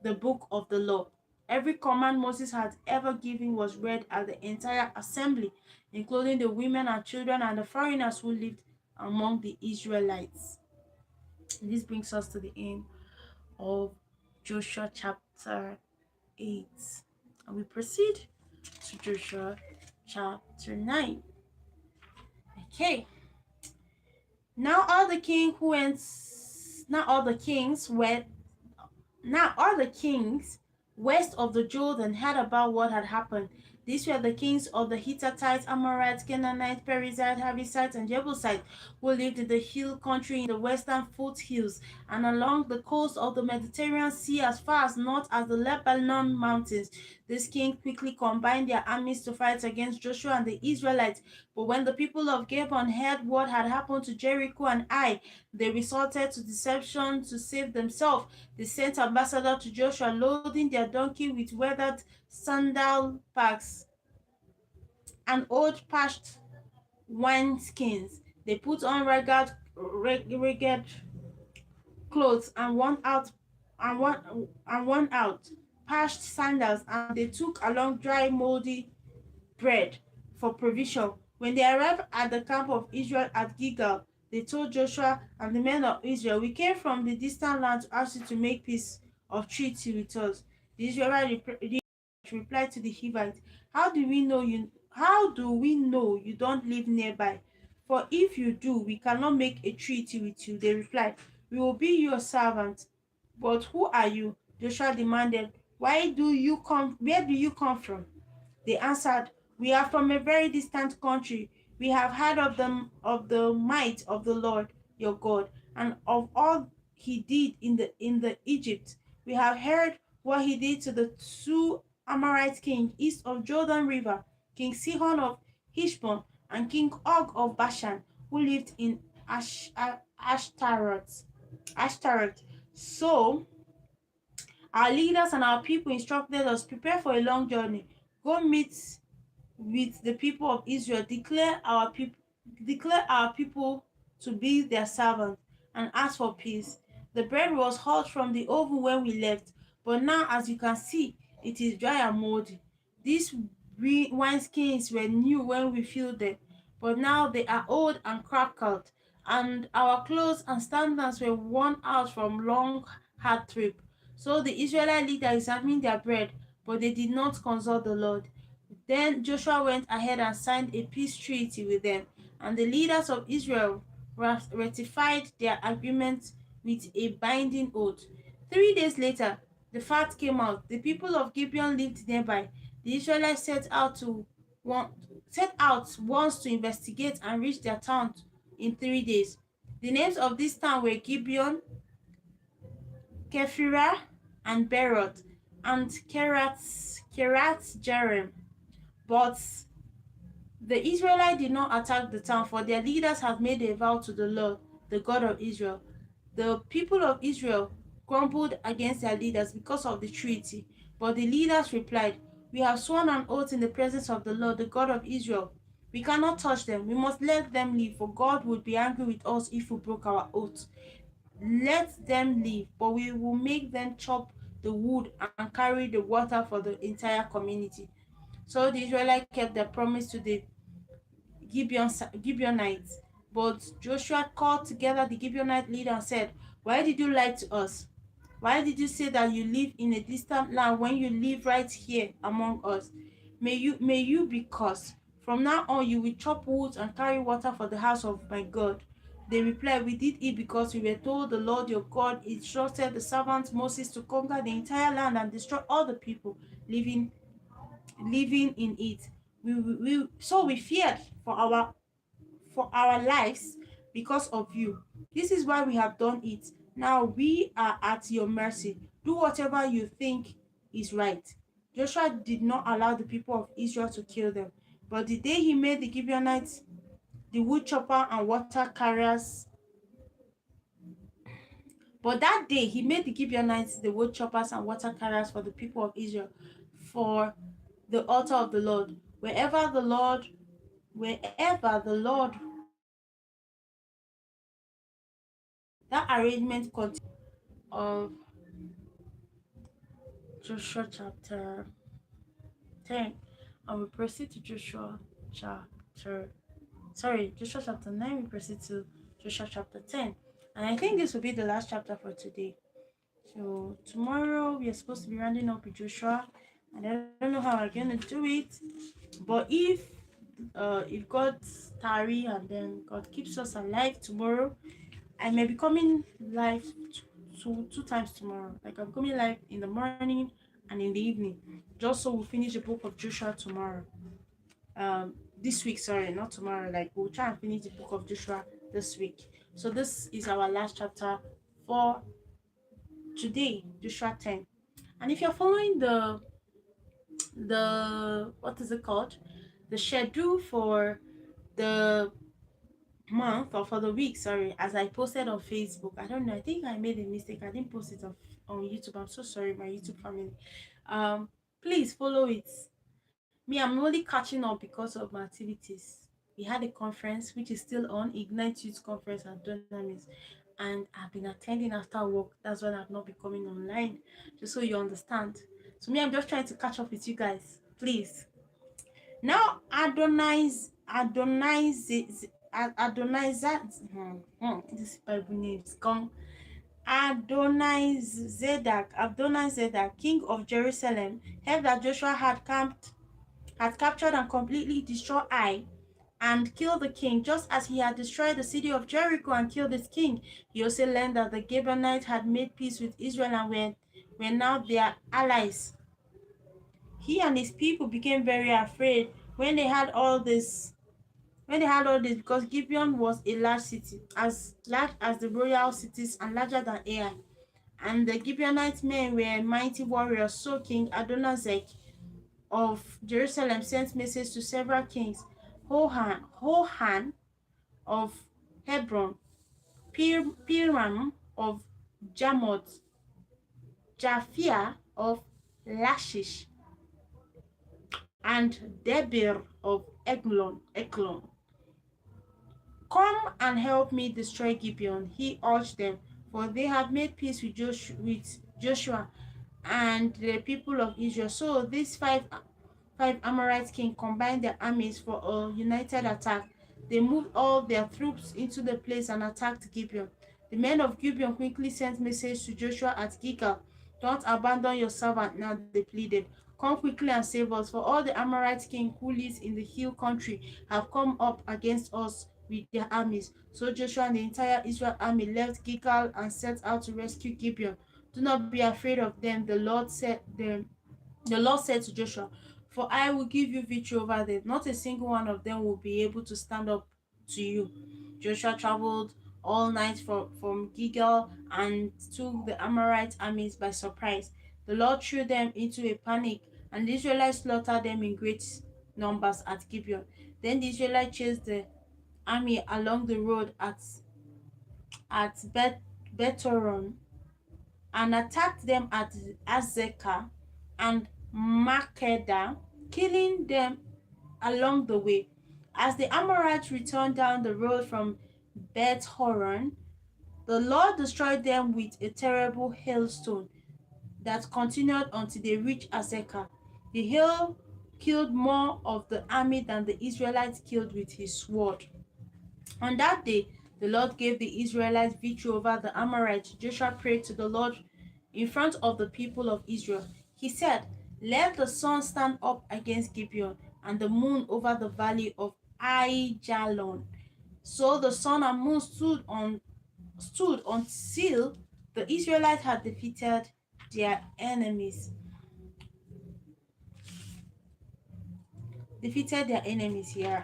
the book of the law. Every command Moses had ever given was read at the entire assembly, including the women and children and the foreigners who lived among the Israelites. This brings us to the end of Joshua chapter 8. And we proceed to Joshua chapter 9. Okay. Now all the king who went now all the kings went Now all the kings west of the Jordan heard about what had happened. These were the kings of the Hittites, Amorites, Canaanites, Perizzites, Hivites, and Jebusites, who lived in the hill country in the western foothills and along the coast of the Mediterranean Sea as far as north as the Lebanon mountains. These kings quickly combined their armies to fight against Joshua and the Israelites. But when the people of Gibeon heard what had happened to Jericho and Ai, they resorted to deception to save themselves. They sent ambassadors to Joshua, loading their donkey with weathered sandal packs and old patched wineskins. They put on ragged clothes and worn out patched sandals, and they took along dry moldy bread for provision. When they arrived at the camp of Israel at Gilgal, they told Joshua and the men of Israel, "We came from the distant land to ask you to make peace of treaty with us." The Israelites replied to the Hivites, How do we know you don't live nearby? For if you do, we cannot make a treaty with you." They replied, "We will be your servants." "But who are you?" Joshua demanded. Where do you come from?" They answered, "We are from a very distant country. We have heard of the might of the Lord, your God, and of all he did in the Egypt. We have heard what he did to the two Amorite kings east of Jordan River, King Sihon of Heshbon and King Og of Bashan, who lived in Ashtaroth. Ashtaroth. So our leaders and our people instructed us, prepare for a long journey. Go meet with the people of Israel, declare our people to be their servants, and ask for peace. The bread was hot from the oven when we left, but now, as you can see, it is dry and moldy. These wineskins were new when we filled them, but now they are old and crackled, and our clothes and sandals were worn out from long, hard trip. So the Israelite leader examined their bread, but they did not consult the Lord. Then Joshua went ahead and signed a peace treaty with them, and the leaders of Israel ratified their agreement with a binding oath. 3 days later, the fact came out. The people of Gibeon lived nearby. The Israelites one, set out once to investigate and reach their town in 3 days. The names of this town were Gibeon, Kephirah, and Beroth, and Kerat Jerem. But the Israelites did not attack the town, for their leaders had made a vow to the Lord, the God of Israel. The people of Israel grumbled against their leaders because of the treaty, but the leaders replied, "We have sworn an oath in the presence of the Lord, the God of Israel. We cannot touch them. We must let them live, for God would be angry with us if we broke our oath. Let them live, but we will make them chop the wood and carry the water for the entire community." So the Israelites kept their promise to the Gibeonites. But Joshua called together the Gibeonite leader and said, "Why did you lie to us? Why did you say that you live in a distant land when you live right here among us? May you be cursed. From now on you will chop wood and carry water for the house of my God." They replied, "We did it because we were told the Lord your God instructed the servant Moses to conquer the entire land and destroy all the people living living in it. So we feared for our lives because of you. This is why we have done it. Now we are at your mercy. Do whatever you think is right." Joshua did not allow the people of Israel to kill them, but the day he made the Gibeonites the wood chopper and water carriers, but that day he made the Gibeonites the wood choppers and water carriers for the people of Israel for the altar of the Lord. Wherever the Lord that arrangement continued of Joshua chapter 10, and we proceed to Joshua chapter 9, we proceed to Joshua chapter 10. And I think this will be the last chapter for today. So tomorrow we are supposed to be rounding up with Joshua, and I don't know how I'm gonna do it. But if God tarry and then God keeps us alive tomorrow, I may be coming live two times tomorrow. Like I'm coming live in the morning and in the evening, just so we'll finish the book of Joshua tomorrow. This week, sorry, not tomorrow. Like we'll try and finish the book of Joshua this week. So this is our last chapter for today, Joshua 10. And if you're following the what is it called? The schedule for the month or for the week, sorry, as I posted on Facebook. I don't know. I think I made a mistake. I didn't post it on YouTube. I'm so sorry, my YouTube family. Um, please follow it. Me, I'm only catching up because of my activities. We had a conference which is still on, Ignite Youth Conference at Dunamis, and I've been attending after work. That's why I've not been coming online, just so you understand. So me, I'm just trying to catch up with you guys. Please. Now this Bible name is gone. Adonizedek, king of Jerusalem, heard that Joshua had captured and completely destroyed Ai and killed the king, just as he had destroyed the city of Jericho and killed its king. He also learned that the Gibeonites had made peace with Israel and were now their allies. He and his people became very afraid when they had all this. When they had all this, because Gibeon was a large city, as large as the royal cities and larger than Ai. And the Gibeonite men were mighty warriors, so King Adonizek of Jerusalem sent messages to several kings: Hohan of Hebron, Piram of Jarmuth, Japhia of Lachish, and Debir of Eglon. Come and help me destroy Gibeon, he urged them, for they had made peace with Joshua and the people of Israel. So these five Amorite kings combined their armies for a united attack. They moved all their troops into the place and attacked Gibeon. The men of Gibeon quickly sent message to Joshua at Gilgal. Don't abandon your servant now, they pleaded. Come quickly and save us, for all the Amorite king who lives in the hill country have come up against us with their armies. So Joshua and the entire Israel army left Gilgal and set out to rescue Gibeon. Do not be afraid of them, the Lord said to Joshua, for I will give you victory over them. Not a single one of them will be able to stand up to you. Joshua traveled all night from Gilgal and took the Amorite armies by surprise. The Lord threw them into a panic, and the Israelites slaughtered them in great numbers at Gibeon. Then the Israelites chased the army along the road at Bethoron and attacked them at Azekah and Makeda, killing them along the way. As the Amorites returned down the road from Beth Horon, the Lord destroyed them with a terrible hailstone that continued until they reached Azekah. The hail killed more of the army than the Israelites killed with his sword. On that day, the Lord gave the Israelites victory over the Amorites. Joshua prayed to the Lord in front of the people of Israel. He said, let the sun stand up against Gibeon and the moon over the valley of Aijalon. So the sun and moon stood until the Israelites had their enemies. Defeated their enemies here.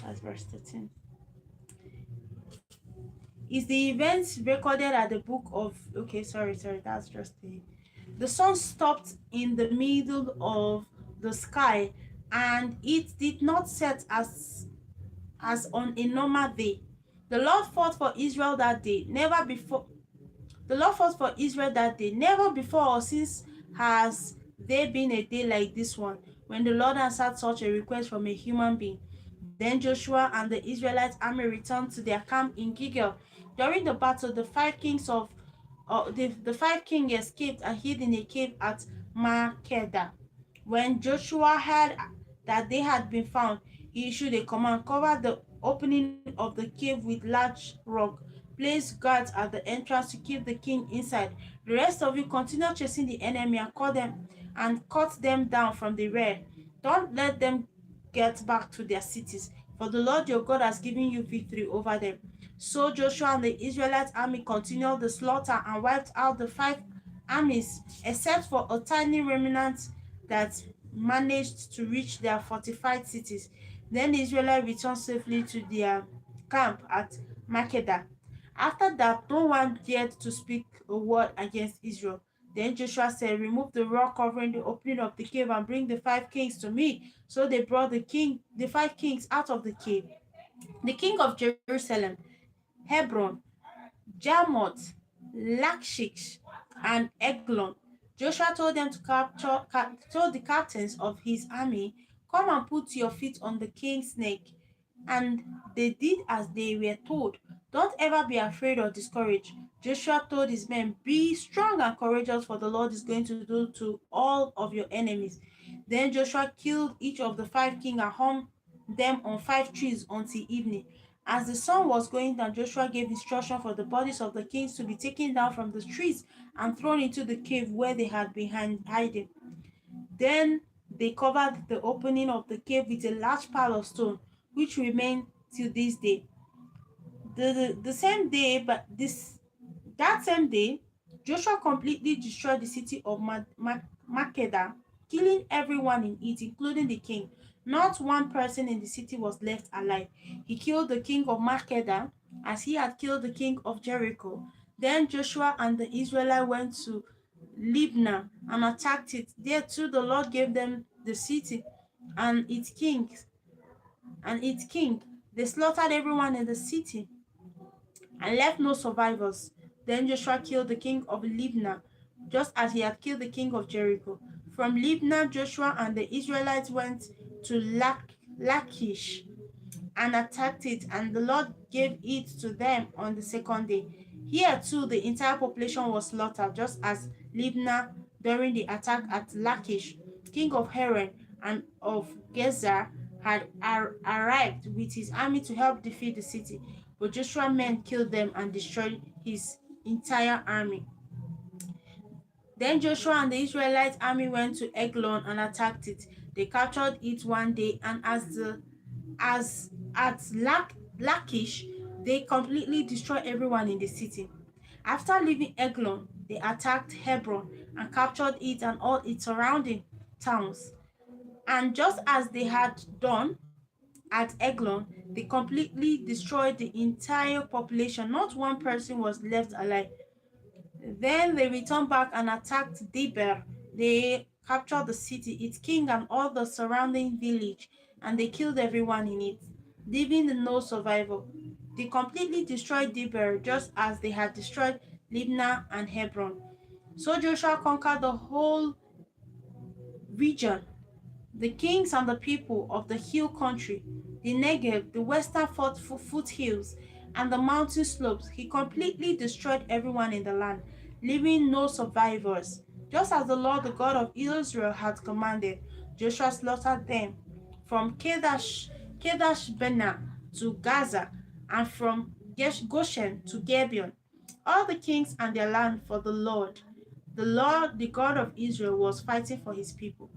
That's verse 13. Is the event recorded at the book of, okay, sorry, that's just the sun stopped in the middle of the sky, and it did not set as on a normal day. The Lord fought for Israel that day. Never before The Lord fought for Israel that day. Never before or since has there been a day like this one, when the Lord answered such a request from a human being. Then Joshua and the Israelite army returned to their camp in Gilgal. During the battle, the five kings escaped and hid in a cave at Makeda. When Joshua heard that they had been found, he issued a command: cover the opening of the cave with large rock, place guards at the entrance to keep the king inside. The rest of you continue chasing the enemy and cut them down from the rear. Don't let them get back to their cities, for the Lord your God has given you victory over them. So Joshua and the Israelite army continued the slaughter and wiped out the five armies, except for a tiny remnant that managed to reach their fortified cities. Then the Israelites returned safely to their camp at Makeda. After that, no one dared to speak a word against Israel. Then Joshua said, remove the rock covering the opening of the cave and bring the five kings to me. So they brought the five kings out of the cave. The king of Jerusalem, Hebron, Jarmuth, Lachish, and Eglon. Joshua told them told the captains of his army, come and put your feet on the king's neck. And they did as they were told. Don't ever be afraid or discouraged. Joshua told his men, be strong and courageous, for the Lord is going to do to all of your enemies. Then Joshua killed each of the five kings and hung them on five trees until evening. As the sun was going down, Joshua gave instruction for the bodies of the kings to be taken down from the trees and thrown into the cave where they had been hiding. Then they covered the opening of the cave with a large pile of stone, which remain till this day. The same day, but this that same day, Joshua completely destroyed the city of Makeda, killing everyone in it, including the king. Not one person in the city was left alive. He killed the king of Makeda as he had killed the king of Jericho. Then Joshua and the Israelites went to Libnah and attacked it. There too the Lord gave them the city and its king. They slaughtered everyone in the city and left no survivors. Then Joshua killed the king of Libnah, just as he had killed the king of Jericho. From Libnah, Joshua and the Israelites went to Lachish and attacked it, and the Lord gave it to them on the second day. Here too the entire population was slaughtered, just as Libnah during the attack at Lachish. King of Haran and of Gezer had arrived with his army to help defeat the city, but Joshua's men killed them and destroyed his entire army. Then Joshua and the Israelite army went to Eglon and attacked it. They captured it one day, and as at Lachish, they completely destroyed everyone in the city. After leaving Eglon, they attacked Hebron and captured it and all its surrounding towns. And just as they had done at Eglon, they completely destroyed the entire population. Not one person was left alive. Then they returned back and attacked Debir. They captured the city, its king, and all the surrounding village, and they killed everyone in it, leaving no survivor. They completely destroyed Debir just as they had destroyed Libnah and Hebron. So Joshua conquered the whole region, the kings and the people of the hill country, the Negev, the western foothills, and the mountain slopes. He completely destroyed everyone in the land, leaving no survivors. Just as the Lord, the God of Israel, had commanded, Joshua slaughtered them from Kadesh Barnea to Gaza, and from Goshen to Gibeon, all the kings and their land, for the Lord, the God of Israel, was fighting for his people.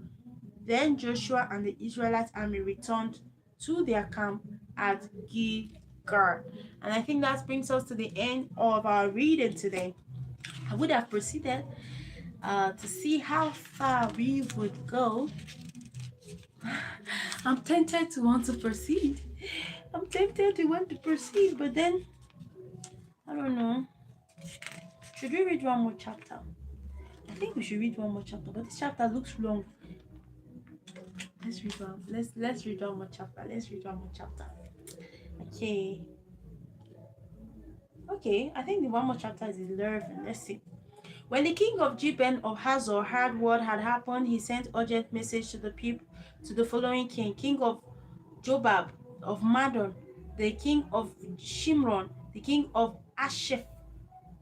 Then Joshua and the Israelite army returned to their camp at Gilgal. And I think that brings us to the end of our reading today. I would have proceeded to see how far we would go. I'm tempted to want to proceed. I'm tempted to want to proceed, but then I don't know. Should we read one more chapter? I think we should read one more chapter, but this chapter looks long. Let's read one. Let's read one more chapter. Let's read one more chapter. Okay. Okay, I think the one more chapter is 11. Let's see. When the king of Jeben of Hazor heard what had happened, he sent urgent message to the people, to the following king: king of Jobab of Madon, the king of Shimron, the king of Ashef,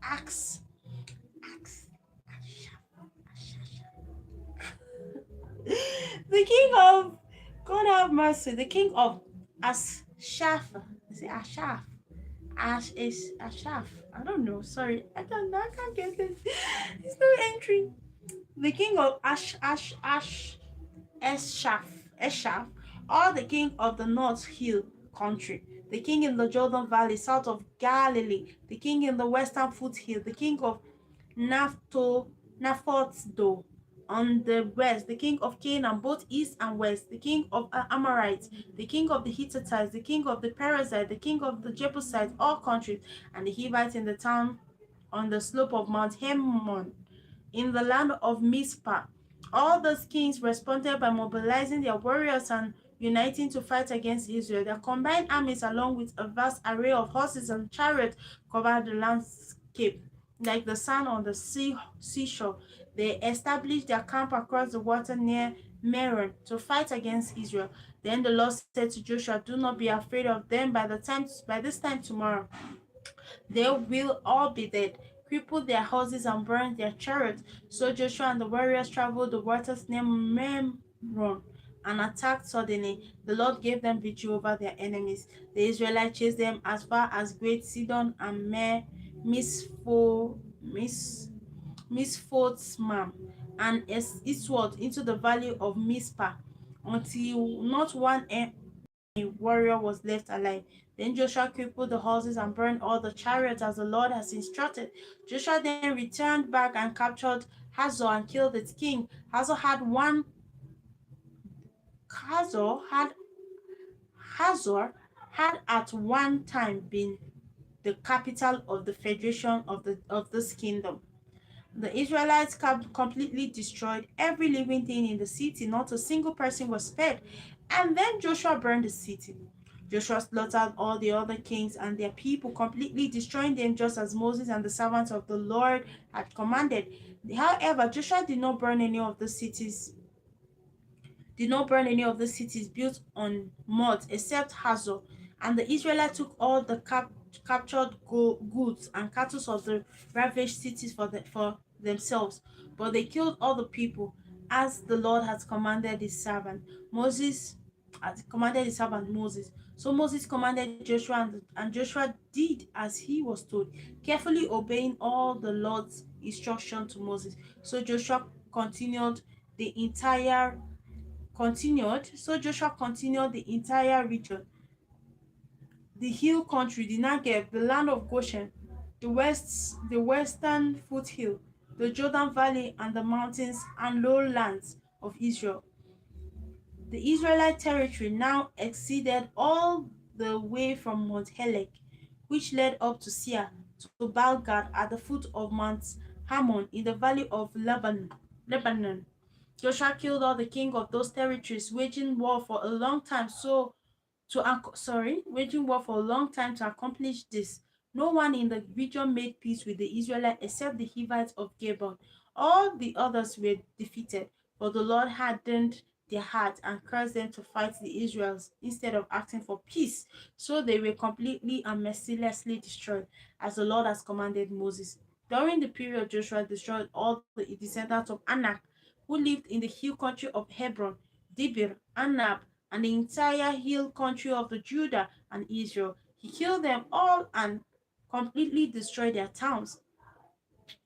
Ax, Ax, the king of, God have mercy, the king of Ashaf, is it Ashaf? Ash is Ashaf. I don't know. Sorry, I can't get it. It's no entry. The king of Eshaf, or the king of the North Hill country, the king in the Jordan Valley, south of Galilee, the king in the western foothill, the king of Naphtdo on the west, the king of Canaan, both east and west, the king of Amorites, the king of the Hittites, the king of the Perizzites, the king of the Jebusites, all countries, and the Hivites in the town on the slope of Mount Hermon, in the land of Mizpah. All those kings responded by mobilizing their warriors and uniting to fight against Israel. Their combined armies, along with a vast array of horses and chariots, covered the landscape like the sand on the seashore. They established their camp across the water near Meron to fight against Israel. Then the Lord said to Joshua, "Do not be afraid of them. By this time tomorrow, they will all be dead." Crippled their horses and burned their chariots. So Joshua and the warriors traveled the waters near Meron and attacked suddenly. The Lord gave them victory over their enemies. The Israelites chased them as far as Great Sidon and Misfotzman, and eastward into the valley of Mizpah, until not one warrior was left alive. Then Joshua crippled the horses and burned all the chariots as the Lord has instructed. Joshua then returned back and captured Hazor and killed its king. Hazor had Hazor had Hazor had at one time been the capital of the federation of this kingdom. The Israelites completely destroyed every living thing in the city. Not a single person was spared. And then Joshua burned the city. Joshua slaughtered all the other kings and their people, completely destroying them just as Moses and the servants of the Lord had commanded. However, Joshua did not burn any of the cities built on mud except Hazor, and the Israelites took all the captured goods and cattle of the ravaged cities for themselves. But they killed all the people, as the Lord had commanded his servant Moses. So Moses commanded Joshua, and Joshua did as he was told, carefully obeying all the Lord's instruction to Moses. So the entire so Joshua continued the entire region, the hill country, the Negev, the land of Goshen, the western foothill, the Jordan Valley, and the mountains and lowlands of Israel. The Israelite territory now exceeded all the way from Mount Helek, which led up to Seir, to Balgad at the foot of Mount Hermon in the valley of Lebanon. Joshua killed all the king of those territories, waging war for a long time to accomplish this. No one in the region made peace with the Israelites except the Hivites of Gibeon. All the others were defeated, but the Lord hardened their hearts and caused them to fight the Israelites instead of asking for peace. So they were completely and mercilessly destroyed, as the Lord has commanded Moses. During the period, Joshua destroyed all the descendants of Anak who lived in the hill country of Hebron, Dibir, Anab, and the entire hill country of the Judah and Israel. He killed them all and completely destroyed their towns.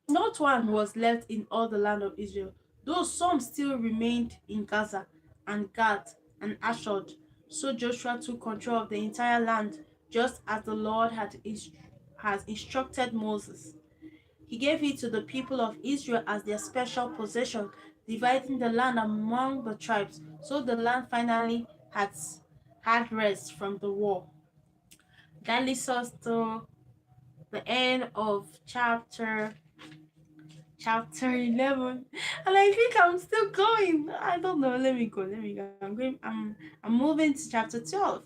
Not one was left in all the land of Israel, though some still remained in Gaza and Gath and Ashdod. So Joshua took control of the entire land, just as the Lord has instructed Moses. He gave it to the people of Israel as their special possession, dividing the land among the tribes. So the land finally had rest from the war. That leads us to the end of chapter 11, and I think I'm still going. I don't know. Let me go. I'm moving to chapter 12.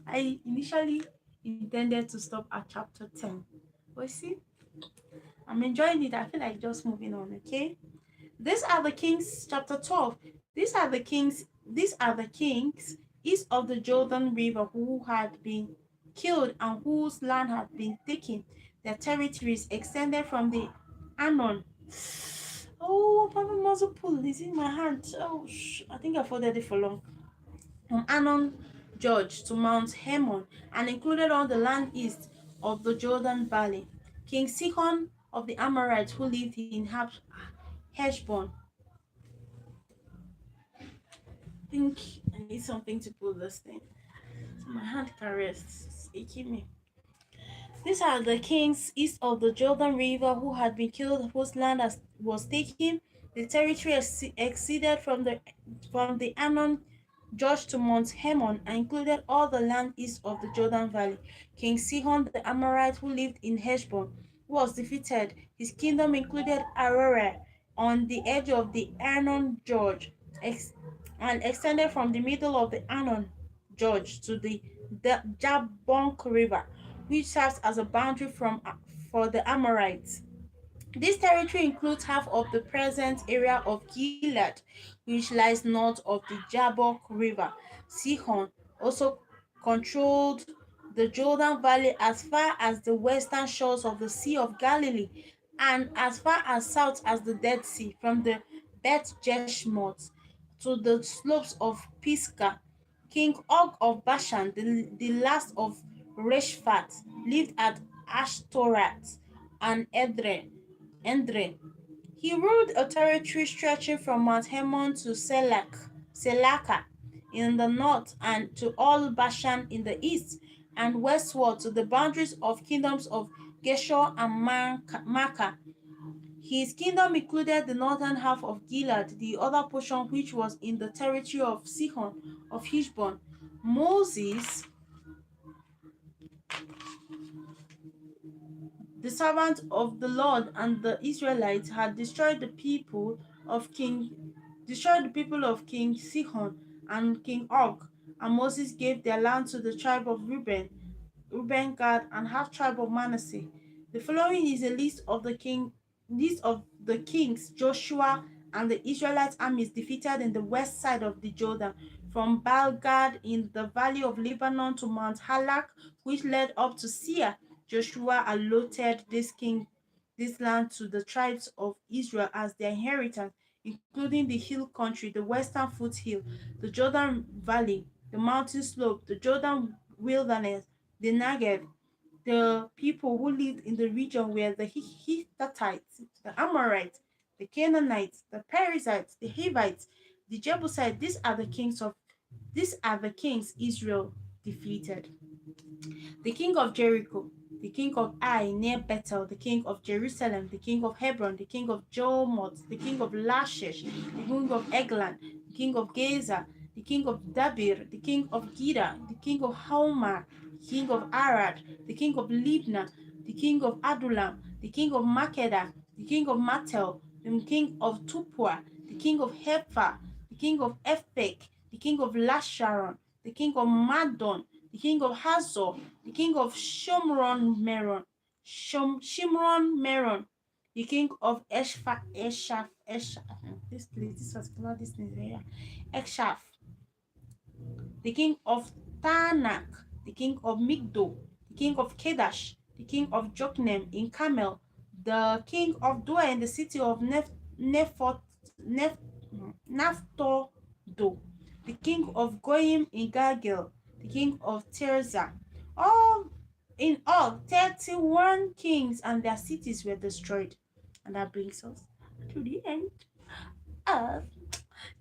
I initially intended to stop at chapter 10, but see, I'm enjoying it. I feel like just moving on. Okay. These are the kings, chapter 12. These are the kings east of the Jordan River who had been killed and whose land had been taken. Their territories extended from the Anon. Oh, Papa Muzzle pull is in my hand. Oh, I think I folded it for long. From Anon George to Mount Hermon, and included all the land east of the Jordan Valley. King Sihon of the Amorites who lived in Heshbon. I think I need something to pull this thing. So my hand can rest. It's aching me. These are the kings east of the Jordan River who had been killed, whose land was taken. The territory exceeded from the Anon George to Mount Hermon and included all the land east of the Jordan Valley. King Sihon the Amorite, who lived in Heshbon, was defeated. His kingdom included Aroer on the edge of the Arnon George and extended from the middle of the Arnon George to the Jabbok River, which serves as a boundary for the Amorites. This territory includes half of the present area of Gilead, which lies north of the Jabbok River. Sihon also controlled the Jordan Valley as far as the western shores of the Sea of Galilee and as far as south as the Dead Sea, from the Beth Jeshimoth to the slopes of Pisgah. King Og of Bashan, the last of Reshphat, lived at Ashtaroth and Edrei. He ruled a territory stretching from Mount Hermon to Selaka in the north and to all Bashan in the east, and westward to the boundaries of kingdoms of Geshur and Makkah. His kingdom included the northern half of Gilead, the other portion which was in the territory of Sihon of Heshbon. Moses, the servant of the Lord, and the Israelites had destroyed the people of King Sihon and King Og, and Moses gave their land to the tribe of Reuben, Gad, and half tribe of Manasseh. The following is a list of the kings Joshua and the Israelite armies defeated in the west side of the Jordan, from Baal-gad in the valley of Lebanon to Mount Halak, which led up to Seir. Joshua allotted this land to the tribes of Israel as their inheritance, including the hill country, the western foothill, the Jordan Valley, the mountain slope, the Jordan wilderness, the Negev. The people who lived in the region were the Hittites, the Amorites, the Canaanites, the Perizzites, the Hivites, the Jebusites. These are the kings Israel defeated. The king of Jericho, the king of Ai near Bethel, the king of Jerusalem, the king of Hebron, the king of Jomoth, the king of Lachish, the king of Eglan, the king of Gaza, the king of Dabir, the king of Gida, the king of Haumar, the king of Arad, the king of Libnah, the king of Adullam, the king of Makeda, the king of Matel, the king of Tupua, the king of Hepha, the king of Ephek, the king of Lasharon, the king of Madon, the king of Hazor, the king of Shimron Meron, the king of this name here, Eshaf, the king of Tanak, the king of Migdo, the king of Kedash, the king of Joknem in Carmel, the king of Dua in the city of Naphtodo, the king of Goyim in Gilgal, the king of Tirzah. In all, 31 kings and their cities were destroyed. And that brings us to the end of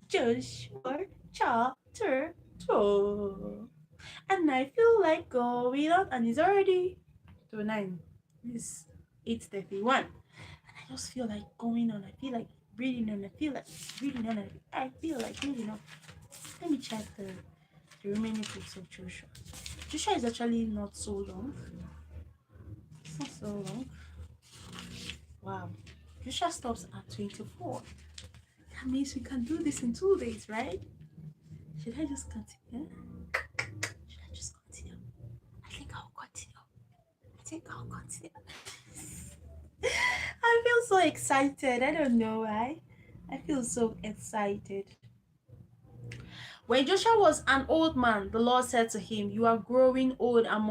Joshua chapter 12. And I feel like going on, and it's already to 9. It's 8:31. And I just feel like going on. I feel like reading on. I feel like reading on. I feel like reading on. Let me check the remaining books of Joshua. Joshua is actually not so long. It's not so long. Wow. Joshua stops at 24. That means we can do this in 2 days, right? Should I just continue? Should I just continue? I think I'll continue. I feel so excited. I don't know why. I feel so excited. When Joshua was an old man, the Lord said to him, "You are growing old and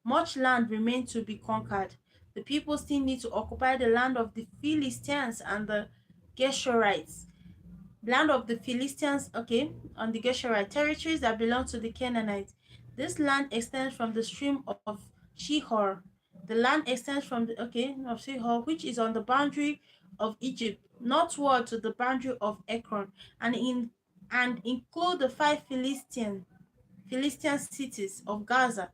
much land remains to be conquered. The people still need to occupy the land of the Philistines and the Geshurites. Land of the Philistines, okay, on the Geshurite territories that belong to the Canaanites. This land extends from the stream of Shihor. The land extends from the of Shihor, which is on the boundary of Egypt, northward to the boundary of Ekron, and include the 5 Philistine cities of Gaza,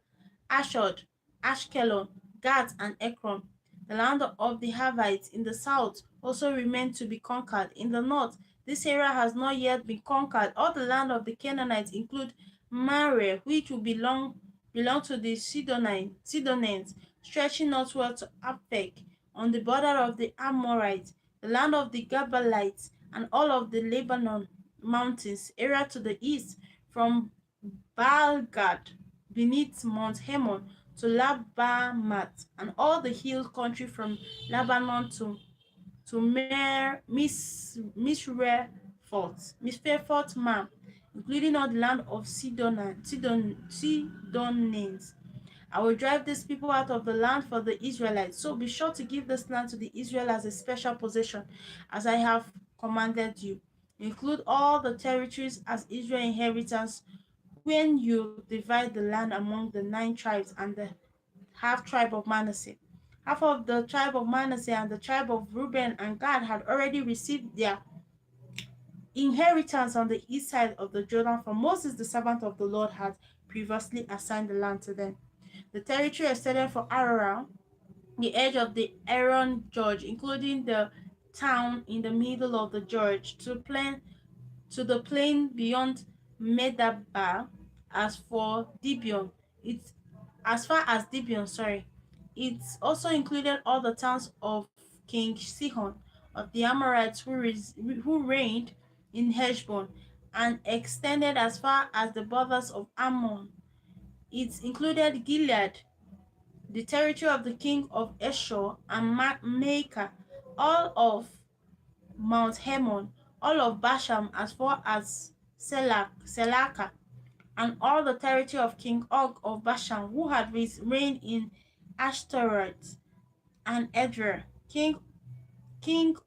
Ashdod, Ashkelon, Gath, and Ekron. The land of the Havites in the south also remained to be conquered. In the north, this area has not yet been conquered. All the land of the Canaanites include Mamre, which will belong to the Sidonians, stretching northward to Aphek, on the border of the Amorites, the land of the Gabalites, and all of the Lebanon mountains area to the east, from Baal-gad beneath Mount Hermon to Labamat, and all the hill country from Lebanon to Misrephoth Mam, including all the land of Sidonians. I will drive these people out of the land for the Israelites. So be sure to give this land to the Israelites as a special possession, as I have commanded you. Include all the territories as Israel's inheritance when you divide the land among the 9 tribes and the half tribe of Manasseh. Half of the tribe of Manasseh and the tribe of Reuben and Gad had already received their inheritance on the east side of the Jordan, for Moses, the servant of the Lord, had previously assigned the land to them. The territory extended from Ararat the edge of the Aaron Gorge, including the town in the middle of the gorge, to the plain beyond Medaba. As for Gibeon, it as far as Gibeon, sorry, it also included all the towns of King Sihon of the Amorites who reigned in Heshbon and extended as far as the borders of Ammon. It included Gilead, the territory of the king of Eshur and Maacah, all of Mount Hermon, all of Bashan as far as Selaka, and all the territory of King Og of Bashan, who had reigned in Ashtaroth and Edrei. King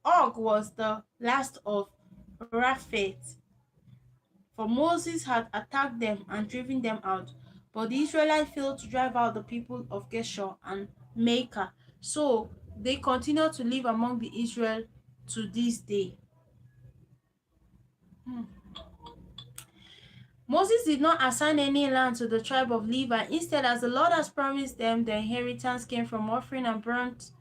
Og was the last of Raphath, for Moses had attacked them and driven them out. But the Israelites failed to drive out the people of Geshur and Maacah, so they continue to live among the Israel to this day. Hmm. Moses did not assign any land to the tribe of Levi. Instead, as the Lord has promised them, the inheritance came from offering and burnt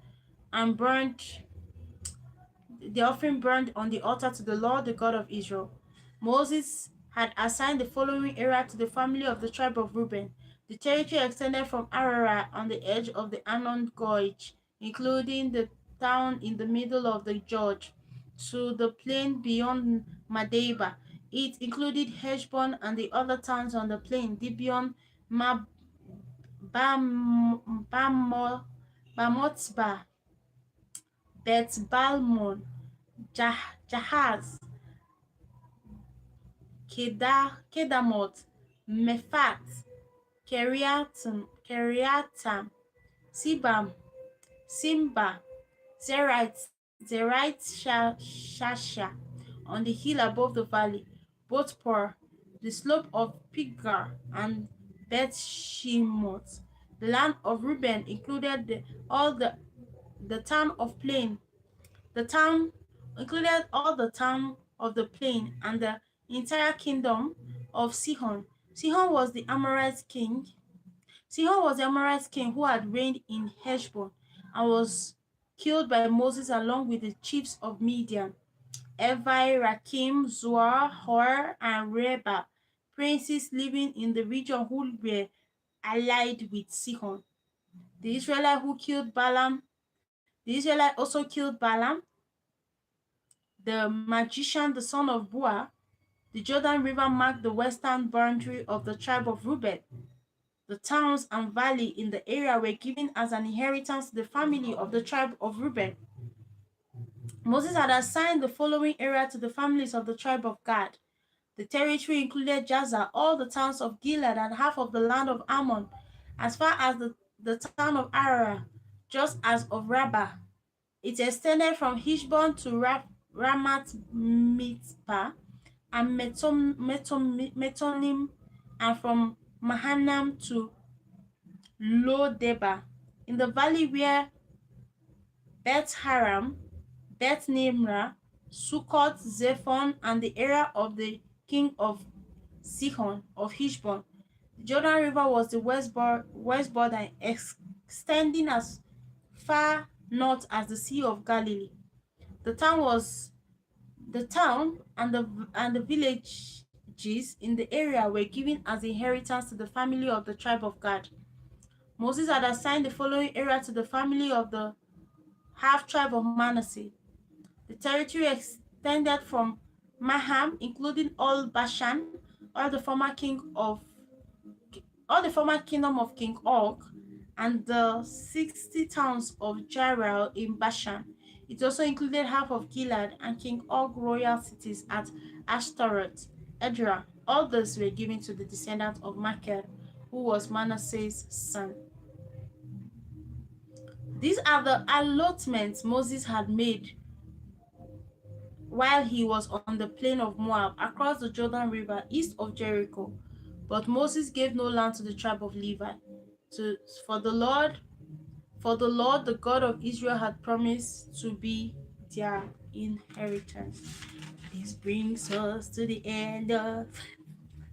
the offering burned on the altar to the Lord, the God of Israel. Moses had assigned the following area to the family of the tribe of Reuben. The territory extended from Ararat on the edge of the Arnon Gorge, including the town in the middle of the gorge, to the plain beyond Madeba. It included Heshbon and the other towns on the plain, Gibeon, Bamotzba, Bet Balmon, Jahaz, Kedamoth, Mephat, Kiriatam, Sibam, Simba, Zerite Shasha, on the hill above the valley, Botpur, the slope of Pisgah, and Beth Shemoth. The land of Reuben included all the town of Plain. The town included all the town of the plain and the entire kingdom of Sihon. Sihon was the Amorite king. Sihon was the Amorite king who had reigned in Heshbon and was killed by Moses along with the chiefs of Midian, Evi, Rakim, Zoar, Hor, and Reba, princes living in the region who were allied with Sihon. The Israelite who killed Balaam, the Israelite also killed Balaam, the magician, the son of Bua. The Jordan River marked the western boundary of the tribe of Reuben. The towns and valley in the area were given as an inheritance to the family of the tribe of Reuben. Moses had assigned the following area to the families of the tribe of Gad. The territory included Jazer, all the towns of Gilead, and half of the land of Ammon, as far as the town of Arah, just as of Rabbah. It extended from Heshbon to Ramat Mitzpah and Metonim, and from Mahanam to Lo Debar. In the valley where Beth Haram, Beth Nimrah, Sukkot, Zephon, and the area of the king of Sihon of Heshbon. The Jordan River was the west border, extending as far north as the Sea of Galilee. The town and the villages in the area were given as inheritance to the family of the tribe of Gad. Moses had assigned the following area to the family of the half-tribe of Manasseh. The territory extended from Maham, including all Bashan, all the former kingdom of King Og, and the 60 towns of Jair in Bashan. It also included half of Gilead and King Og royal cities at Ashtaroth, Edrei. All those were given to the descendants of Machir, who was Manasseh's son. These are the allotments Moses had made while he was on the plain of Moab, across the Jordan River, east of Jericho. But Moses gave no land to the tribe of Levi, for the Lord, the God of Israel, had promised to be their inheritance. This brings us to the end of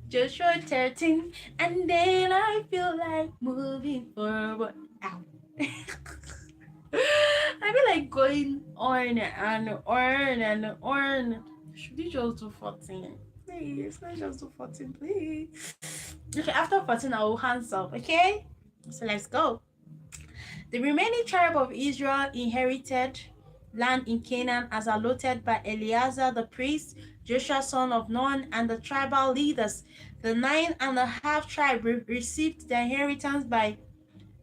Joshua 13, and then I feel like moving forward. Ow. keep going on and on and on. Should we just do 14? Please, let's just do 14, please. Okay, after 14, I will hands up, okay? So let's go. The remaining tribe of Israel inherited land in Canaan as allotted by Eleazar the priest, Joshua son of Nun, and the tribal leaders. The 9.5 tribe received their inheritance by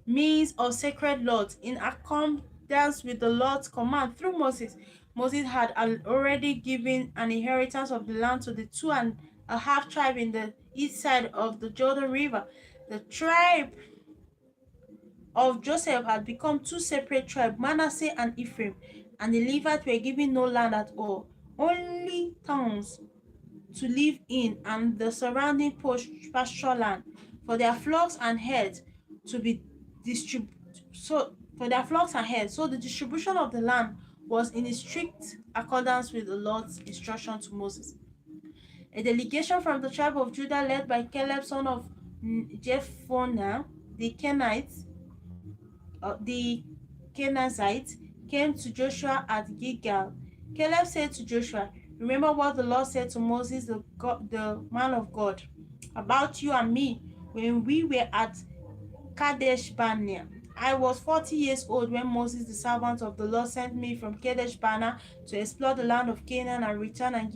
means of sacred laws in accordance with the Lord's command through Moses. Moses had already given an inheritance of the land to the 2.5 tribe in the east side of the Jordan River. The tribe of Joseph had become two separate tribes, Manasseh and Ephraim, and the Levites were given no land at all, only towns to live in and the surrounding pasture land for their flocks and herds to be distributed. So the distribution of the land was in strict accordance with the Lord's instruction to Moses. A delegation from the tribe of Judah led by Caleb son of Jephunneh the Kenites came to Joshua at Gilgal. Caleb said to Joshua, "Remember what the Lord said to Moses, the man of God, about you and me when we were at Kadesh Barnea. I was 40 years old when Moses, the servant of the Lord, sent me from Kadesh Barnea to explore the land of Canaan and I returned and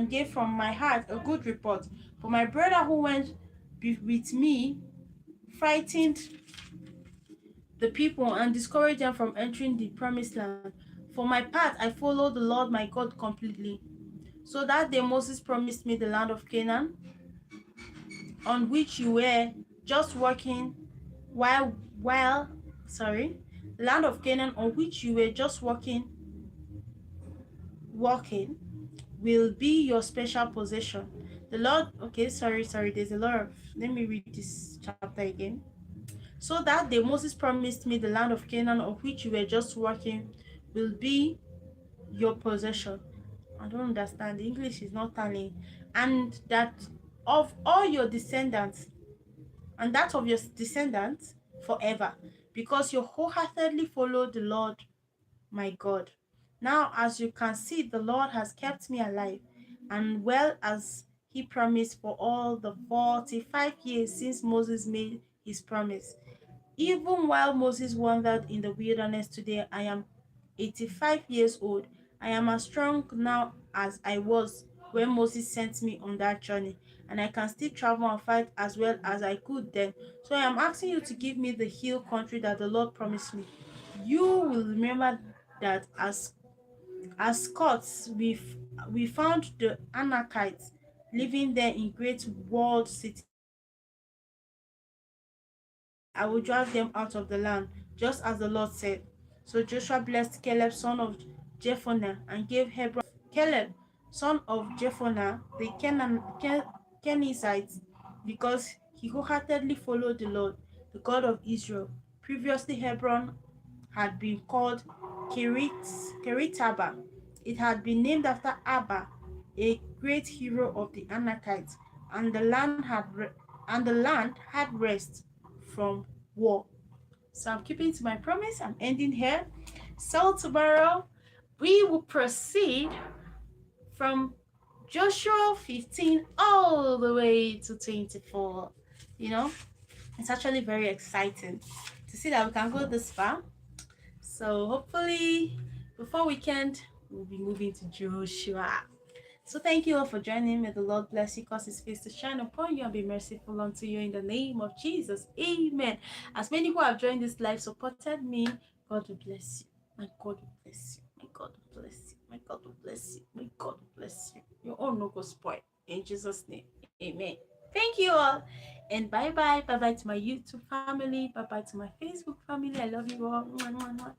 gave from my heart a good report. But my brother who went with me frightened the people and discouraged them from entering the promised land. For my part, I followed the Lord my God completely. So that day Moses promised me the land of Canaan, on which you were just working the land of Canaan on which you were just walking will be your special possession. The Lord, okay, there's a lot of, let me read this chapter again. So that day Moses promised me the land of Canaan on which you were just walking will be your possession. I don't understand. The English is not telling. And that of all your descendants, and that of your descendants forever, because you wholeheartedly followed the Lord my God. Now, as you can see, the Lord has kept me alive, and well as he promised for all the 45 years since Moses made his promise. Even while Moses wandered in the wilderness today, I am 85 years old. I am as strong now as I was when Moses sent me on that journey, and I can still travel and fight as well as I could then. So I am asking you to give me the hill country that the Lord promised me. You will remember that as Scots, we found the Anakites living there in great walled cities. I will drive them out of the land, just as the Lord said. So Joshua blessed Caleb, son of Jephunneh, and gave Hebron Caleb, son of Jephunneh, the Kenites, because he wholeheartedly followed the Lord, the God of Israel. Previously, Hebron had been called Kiritaba. It had been named after Abba, a great hero of the Anakites, and the land had rest from war. So I'm keeping to my promise. I'm ending here. So tomorrow we will proceed from Joshua 15 all the way to 24. You know, it's actually very exciting to see that we can go this far. So hopefully before weekend we'll be moving to Joshua. So thank you all for joining. May the Lord bless you, cause his face to shine upon you and be merciful unto you in the name of Jesus. Amen. As many who have joined this live supported me, God will bless you. My God will bless you. My God will bless you. My God will bless you. My God will bless you. Your own no go spoil. In Jesus' name. Amen. Thank you all. And bye-bye. Bye-bye to my YouTube family. Bye-bye to my Facebook family. I love you all. Mwah, mwah, mwah.